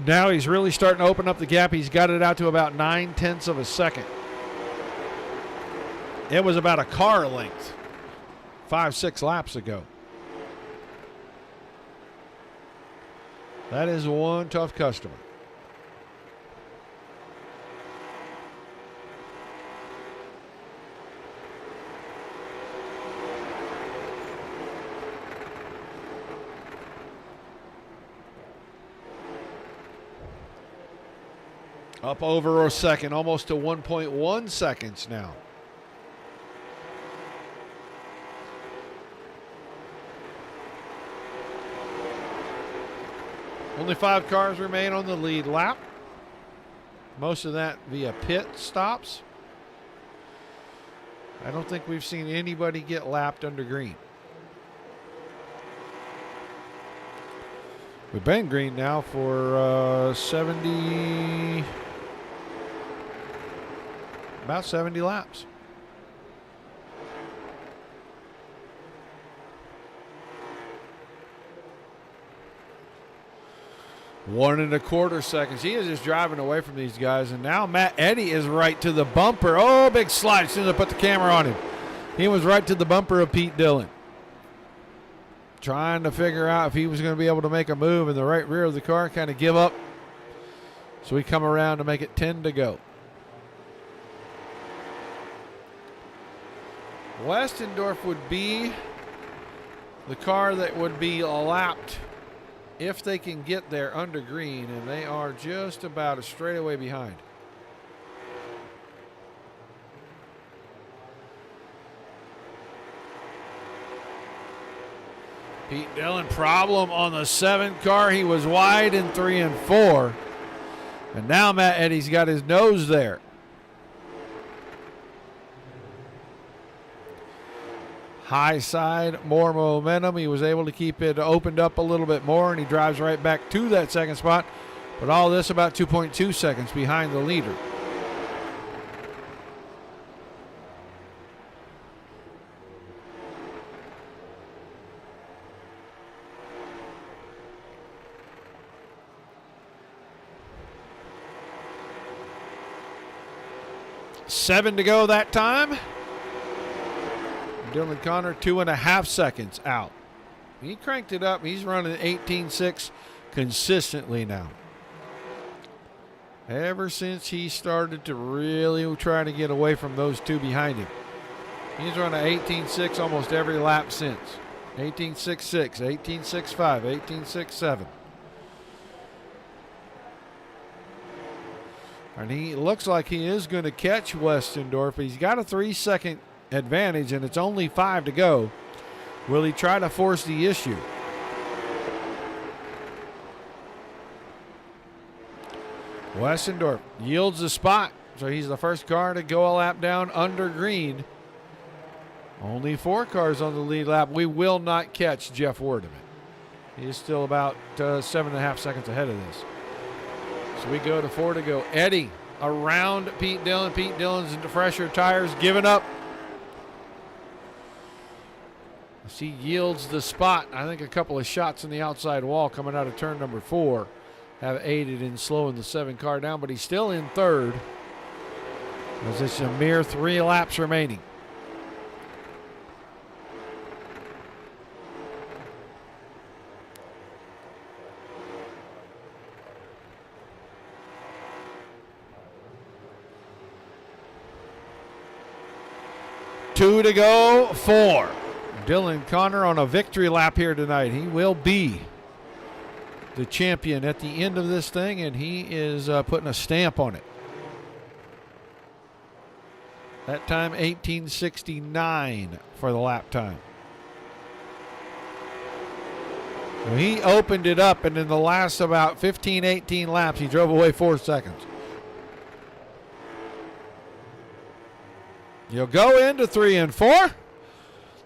Now he's really starting to open up the gap. He's got it out to about 9/10 of a second. It was about a car length 5-6 laps ago. That is one tough customer. Up over a second, almost to 1.1 seconds now. Only 5 cars remain on the lead lap. Most of that via pit stops. I don't think we've seen anybody get lapped under green. We've been green now for 70, about 70 laps. One and a quarter seconds. He is just driving away from these guys. And now Matt Eddy is right to the bumper. Oh, big slide as soon as I put the camera on him. He was right to the bumper of Pete Dillon. Trying to figure out if he was going to be able to make a move in the right rear of the car, kind of give up. So we come around to make it 10 to go. Westendorf would be the car that would be lapped if they can get there under green, and they are just about a straightaway behind. Pete Dillon, problem on the 7 car. He was wide in 3 and 4. And now Matt Eddy's got his nose there. High side, more momentum. He was able to keep it opened up a little bit more, and he drives right back to that second spot. But all this about 2.2 seconds behind the leader. Seven to go that time. Dylan Connor 2.5 seconds out. He cranked it up. He's running 18.6 consistently now. Ever since he started to really try to get away from those 2 behind him. He's running 18.6 almost every lap since. 18.66, 18.65, 18.67. And he looks like he is going to catch Westendorf. He's got a 3-second advantage, and it's only 5 to go. Will he try to force the issue? Westendorf yields the spot, so he's the first car to go a lap down under green. Only 4 cars on the lead lap. We will not catch Jeff Werdeman. He is still about 7.5 seconds ahead of this. So we go to 4 to go. Eddy around Pete Dillon. Pete Dillon's into fresher tires, giving up. As he yields the spot, I think a couple of shots in the outside wall coming out of turn number 4 have aided in slowing the 7 car down, but he's still in third as it's a mere 3 laps remaining. Two to go, 4. Dylan Connor on a victory lap here tonight. He will be the champion at the end of this thing, and he is putting a stamp on it. That time, 18.69 for the lap time. Well, he opened it up, and in the last about 15, 18 laps, he drove away 4 seconds. He'll go into 3 and 4.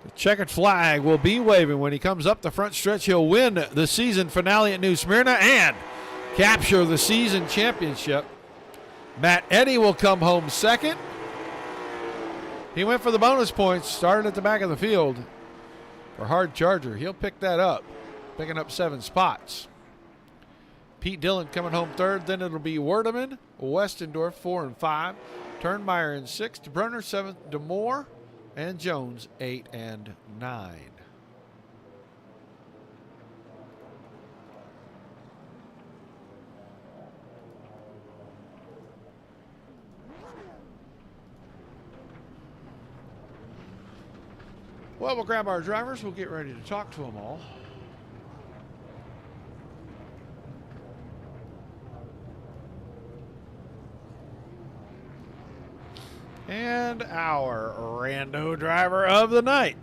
The checkered flag will be waving when he comes up the front stretch. He'll win the season finale at New Smyrna and capture the season championship. Matt Eddy will come home second. He went for the bonus points, started at the back of the field for Hard Charger. He'll pick that up, picking up 7 spots. Pete Dillon coming home third. Then it'll be Werdeman, Westendorf 4 and 5. Turnmeyer in 6th, Brunner 7th, DeMoore, and Jones 8 and 9. Well, we'll grab our drivers. We'll get ready to talk to them all. And our rando driver of the night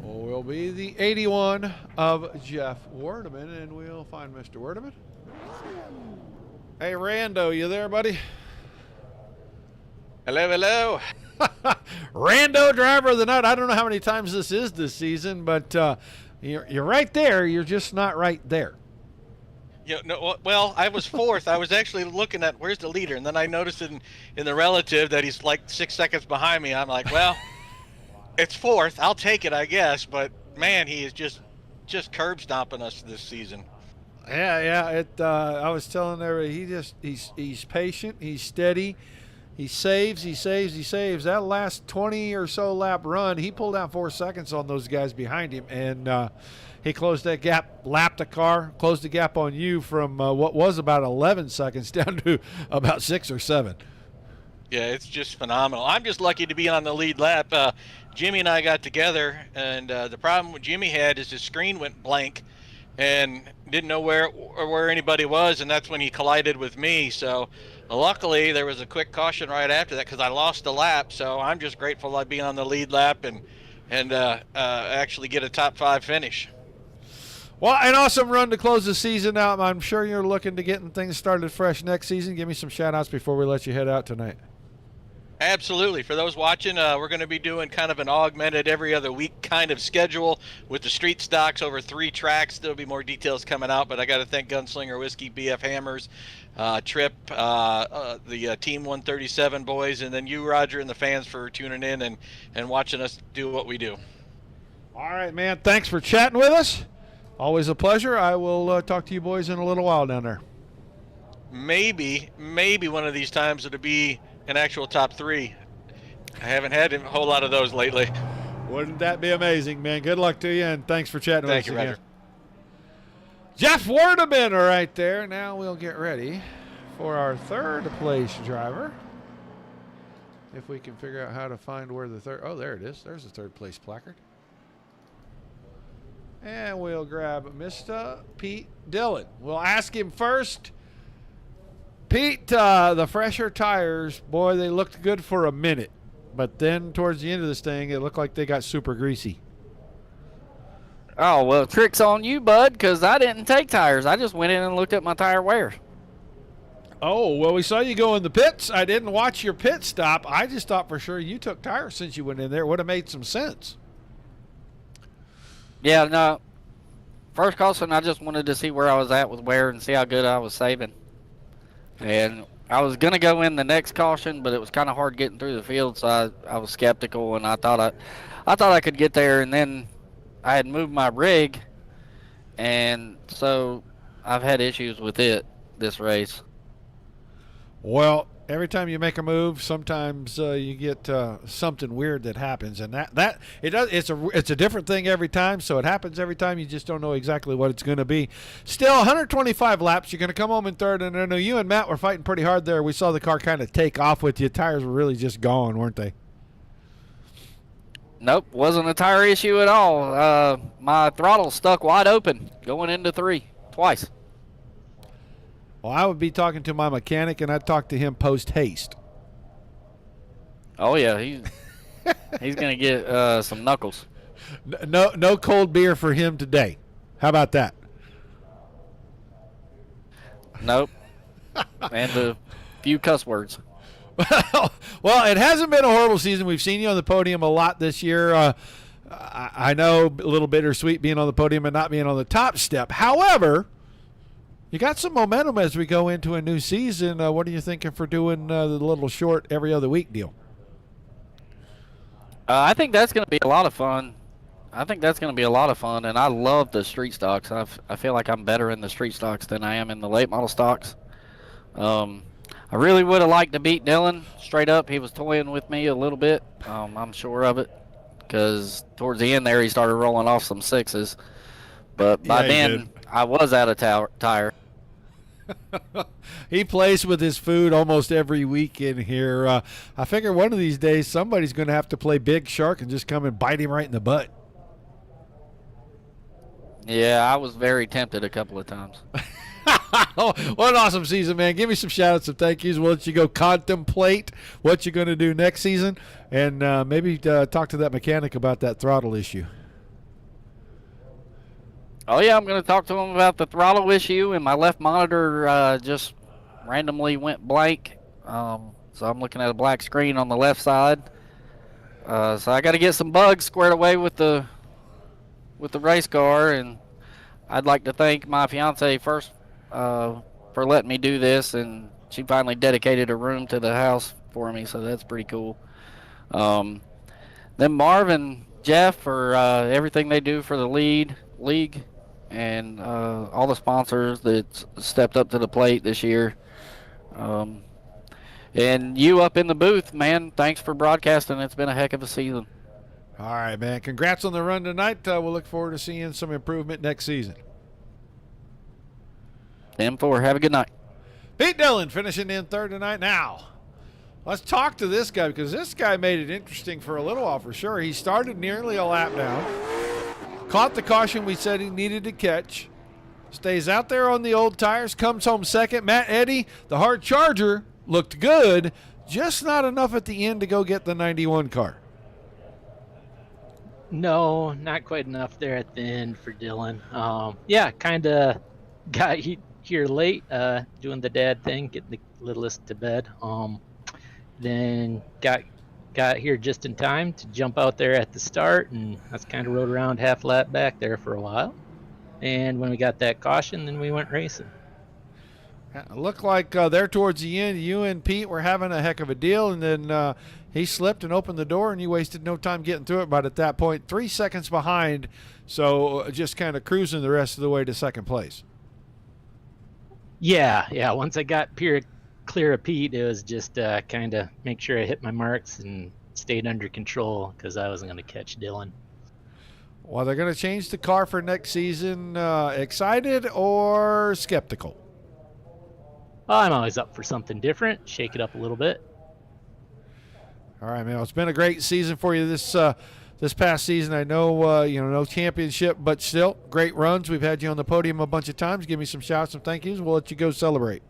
will be the 81 of Jeff Werdeman, and we'll find Mr. Werdeman. Hey, Rando, you there, buddy? Hello, hello. Rando driver of the night. I don't know how many times this is this season, but you're right there. You're just not right there. Yeah, no, well, I was fourth. I was actually looking at where's the leader, and then I noticed in the relative that he's like 6 seconds behind me. I'm like, well, it's fourth. I'll take it, I guess. But man, he is just curb stomping us this season. Yeah. I was telling everybody, he's patient. He's steady. He saves. That last 20 or so lap run, he pulled out 4 seconds on those guys behind him, and he closed that gap, lapped the car, closed the gap on you from what was about 11 seconds down to about 6 or 7. Yeah, it's just phenomenal. I'm just lucky to be on the lead lap. Jimmy and I got together, and the problem what Jimmy had is his screen went blank and didn't know where anybody was, and that's when he collided with me. So luckily there was a quick caution right after that because I lost the lap. So I'm just grateful I'd be on the lead lap and actually get a top 5 finish. Well, an awesome run to close the season out. I'm sure you're looking to getting things started fresh next season. Give me some shout-outs before we let you head out tonight. Absolutely. For those watching, we're going to be doing kind of an augmented every other week kind of schedule with the street stocks over 3 tracks. There'll be more details coming out, but I got to thank Gunslinger Whiskey, BF Hammers, Trip, the Team 137 boys, and then you, Roger, and the fans for tuning in and watching us do what we do. All right, man. Thanks for chatting with us. Always a pleasure. I will talk to you boys in a little while down there. Maybe one of these times it'll be an actual top 3. I haven't had a whole lot of those lately. Wouldn't that be amazing, man? Good luck to you, and thanks for chatting with us again. Roger. Jeff Werdeman right there. Now we'll get ready for our third place driver. If we can figure out how to find where the third... Oh, there it is. There's the third place placard. And we'll grab Mr. Pete Dillon. We'll ask him first. Pete, the fresher tires, boy, they looked good for a minute. But then towards the end of this thing, it looked like they got super greasy. Oh, well, trick's on you, bud, because I didn't take tires. I just went in and looked at my tire wear. Oh, well, we saw you go in the pits. I didn't watch your pit stop. I just thought for sure you took tires since you went in there. It would have made some sense. Yeah, no. First caution, I just wanted to see where I was at with wear and see how good I was saving. And I was going to go in the next caution, but it was kind of hard getting through the field, so I was skeptical, and I thought I could get there, and then I had moved my rig, and so I've had issues with it this race. Well, every time you make a move, sometimes you get something weird that happens, and it's a different thing every time. So it happens every time. You just don't know exactly what it's going to be. Still, 125 laps. You're going to come home in third, and I know you and Matt were fighting pretty hard there. We saw the car kind of take off with you. Tires were really just gone, weren't they? Nope, wasn't a tire issue at all. My throttle stuck wide open going into 3 twice. Well, I would be talking to my mechanic, and I'd talk to him post-haste. Oh, yeah, he's going to get some knuckles. No cold beer for him today. How about that? Nope. And a few cuss words. Well, it hasn't been a horrible season. We've seen you on the podium a lot this year. I know a little bittersweet being on the podium and not being on the top step. However, you got some momentum as we go into a new season. What are you thinking for doing the little short every other week deal? I think that's going to be a lot of fun. And I love the street stocks. I feel like I'm better in the street stocks than I am in the late model stocks. I really would have liked to beat Dylan straight up. He was toying with me a little bit. I'm sure of it, because towards the end there he started rolling off some 6s. But by then I was out of tire. He plays with his food almost every week in here. I figure one of these days somebody's going to have to play Big Shark and just come and bite him right in the butt. Yeah, I was very tempted a couple of times. Oh, what an awesome season, man. Give me some shout-outs and thank yous. We'll let you go contemplate what you're going to do next season and maybe talk to that mechanic about that throttle issue. Oh, yeah, I'm going to talk to him about the throttle issue, and my left monitor just randomly went blank. So I'm looking at a black screen on the left side. So I got to get some bugs squared away with the race car, and I'd like to thank my fiance first for letting me do this, and she finally dedicated a room to the house for me, so that's pretty cool. Then Marv and Jeff for everything they do for the league, and all the sponsors that stepped up to the plate this year. And you up in the booth, man, thanks for broadcasting. It's been a heck of a season. All right, man. Congrats on the run tonight. We'll look forward to seeing some improvement next season. M4, have a good night. Pete Dillon finishing in third tonight. Now, let's talk to this guy because this guy made it interesting for a little while for sure. He started nearly a lap down, caught the caution we said he needed to catch, stays out there on the old tires, comes home second. Matt Eddy, the hard charger, looked good, just not enough at the end to go get the 91 car. No, not quite enough there at the end for Dylan. Yeah, kind of got here late, doing the dad thing, getting the littlest to bed. Then got here just in time to jump out there at the start, and I kind of rode around half lap back there for a while. And when we got that caution, then we went racing. It looked like there towards the end, you and Pete were having a heck of a deal, and then he slipped and opened the door, and you wasted no time getting through it. But at that point, 3 seconds behind, so just kind of cruising the rest of the way to second place. Yeah. Once I got clear of Pete, it was just kind of make sure I hit my marks and stayed under control because I wasn't going to catch Dylan. Well, they're going to change the car for next season. Excited or skeptical? I'm always up for something different, shake it up a little bit. All right, man. Well, it's been a great season for you this past season. I know no championship, but still great runs. We've had you on the podium a bunch of times. Give me some shouts and thank yous. We'll let you go celebrate.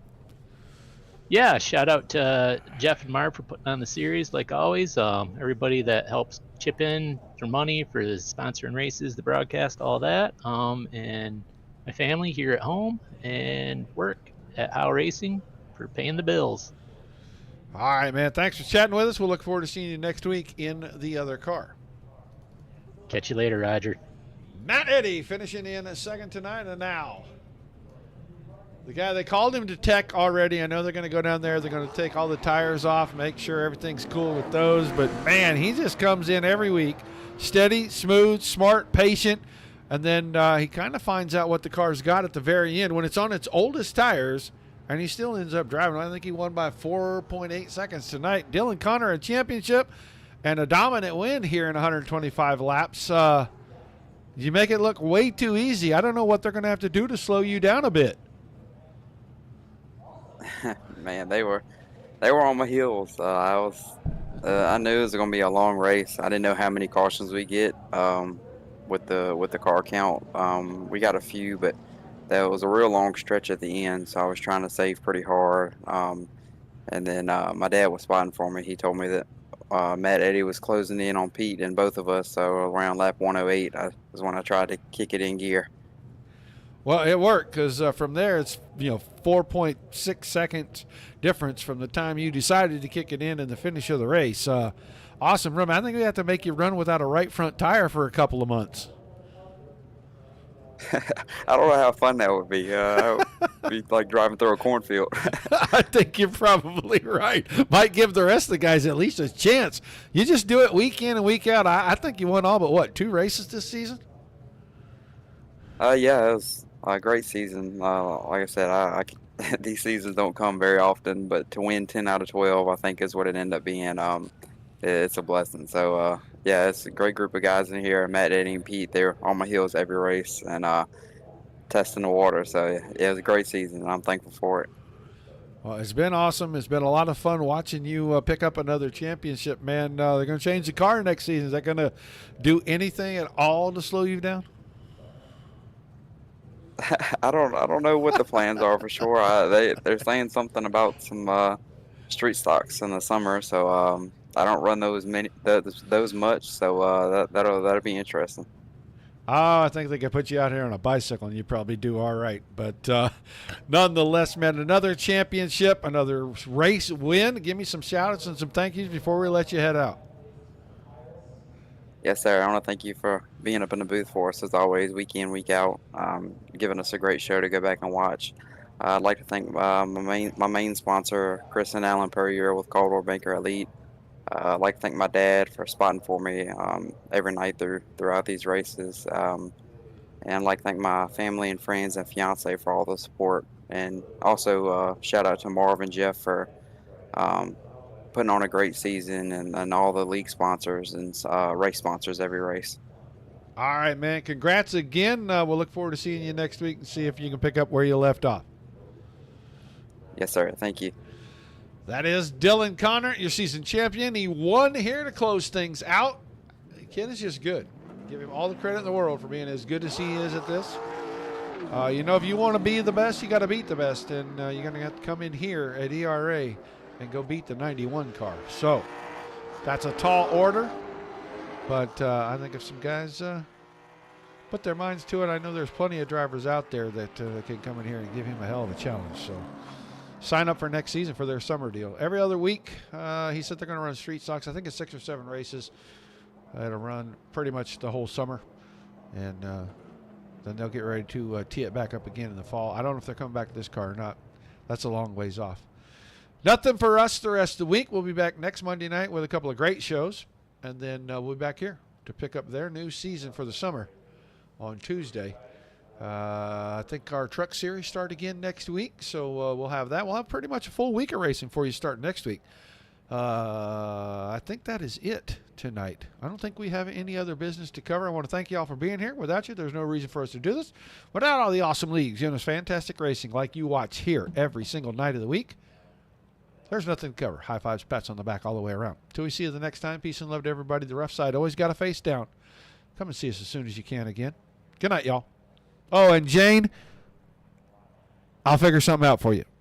Yeah, shout out to Jeff and Marv for putting on the series like always. Everybody that helps chip in for money for the sponsoring races, the broadcast, all that. And my family here at home and work at Howe Racing for paying the bills. All right, man. Thanks for chatting with us. We'll look forward to seeing you next week in the other car. Catch you later, Roger. Matt Eddy finishing in second tonight, and now the guy, they called him to tech already. I know they're going to go down there. They're going to take all the tires off, make sure everything's cool with those. But, man, he just comes in every week, steady, smooth, smart, patient, and then he kind of finds out what the car's got at the very end when it's on its oldest tires, and he still ends up driving. I think he won by 4.8 seconds tonight. Dylan Connor, a championship and a dominant win here in 125 laps. You make it look way too easy. I don't know what they're going to have to do to slow you down a bit. Man, they were on my heels. I knew it was going to be a long race. I didn't know how many cautions we get with the car count. We got a few, but that was a real long stretch at the end, so I was trying to save pretty hard. And then my dad was spotting for me. He told me that Matt Eddy was closing in on Pete and both of us, so around lap 108 was when I tried to kick it in gear. Well, it worked because from there it's 4.6 seconds difference from the time you decided to kick it in and the finish of the race. Awesome run. I think we have to make you run without a right front tire for a couple of months. I don't know how fun that would be. It would be like driving through a cornfield. I think you're probably right. Might give the rest of the guys at least a chance. You just do it week in and week out. I think you won all but 2 races this season? Yeah, it was a great season. Like I said, these seasons don't come very often, but to win 10 out of 12, I think is what it ended up being. It's a blessing. So, yeah, it's a great group of guys in here. Matt, Eddie, and Pete, they're on my heels every race and testing the water. So, yeah, it was a great season, and I'm thankful for it. Well, it's been awesome. It's been a lot of fun watching you pick up another championship, man. They're going to change the car next season. Is that going to do anything at all to slow you down? I don't know what the plans are for sure. They're saying something about some street stocks in the summer, so I don't run those much, so that'll be interesting. Oh, I think they could put you out here on a bicycle and you probably do all right. But nonetheless, man, another championship, another race win. Give me some shout outs and some thank yous before we let you head out. Yes, sir. I want to thank you for being up in the booth for us as always, week in, week out, giving us a great show to go back and watch. I'd like to thank my main sponsor, Chris and Alan Perrier with Caldwell Banker Elite. I'd like to thank my dad for spotting for me every night throughout these races. And I'd like to thank my family and friends and fiance for all the support. And also shout out to Marv and Jeff for putting on a great season and all the league sponsors and race sponsors every race. All right, man. Congrats again. We'll look forward to seeing you next week and see if you can pick up where you left off. Yes, sir. Thank you. That is Dylan Connor, your season champion. He won here to close things out. The kid is just good. Give him all the credit in the world for being as good as he is at this. If you want to be the best, you got to beat the best. And you're going to have to come in here at ERA and go beat the 91 car. So that's a tall order. But I think if some guys put their minds to it, I know there's plenty of drivers out there that can come in here and give him a hell of a challenge. So sign up for next season for their summer deal. Every other week, he said they're going to run street stocks. I think it's 6 or 7 races. It'll run pretty much the whole summer. And then they'll get ready to tee it back up again in the fall. I don't know if they're coming back to this car or not. That's a long ways off. Nothing for us the rest of the week. We'll be back next Monday night with a couple of great shows. And then we'll be back here to pick up their new season for the summer on Tuesday. I think our truck series start again next week, so we'll have that. We'll have pretty much a full week of racing for you start next week. I think that is it tonight. I don't think we have any other business to cover. I want to thank you all for being here. Without you, there's no reason for us to do this. Without all the awesome leagues, this fantastic racing like you watch here every single night of the week, there's nothing to cover. High fives, pats on the back all the way around. Till we see you the next time, peace and love to everybody. The rough side always got a face down. Come and see us as soon as you can again. Good night, y'all. Oh, and Jane, I'll figure something out for you.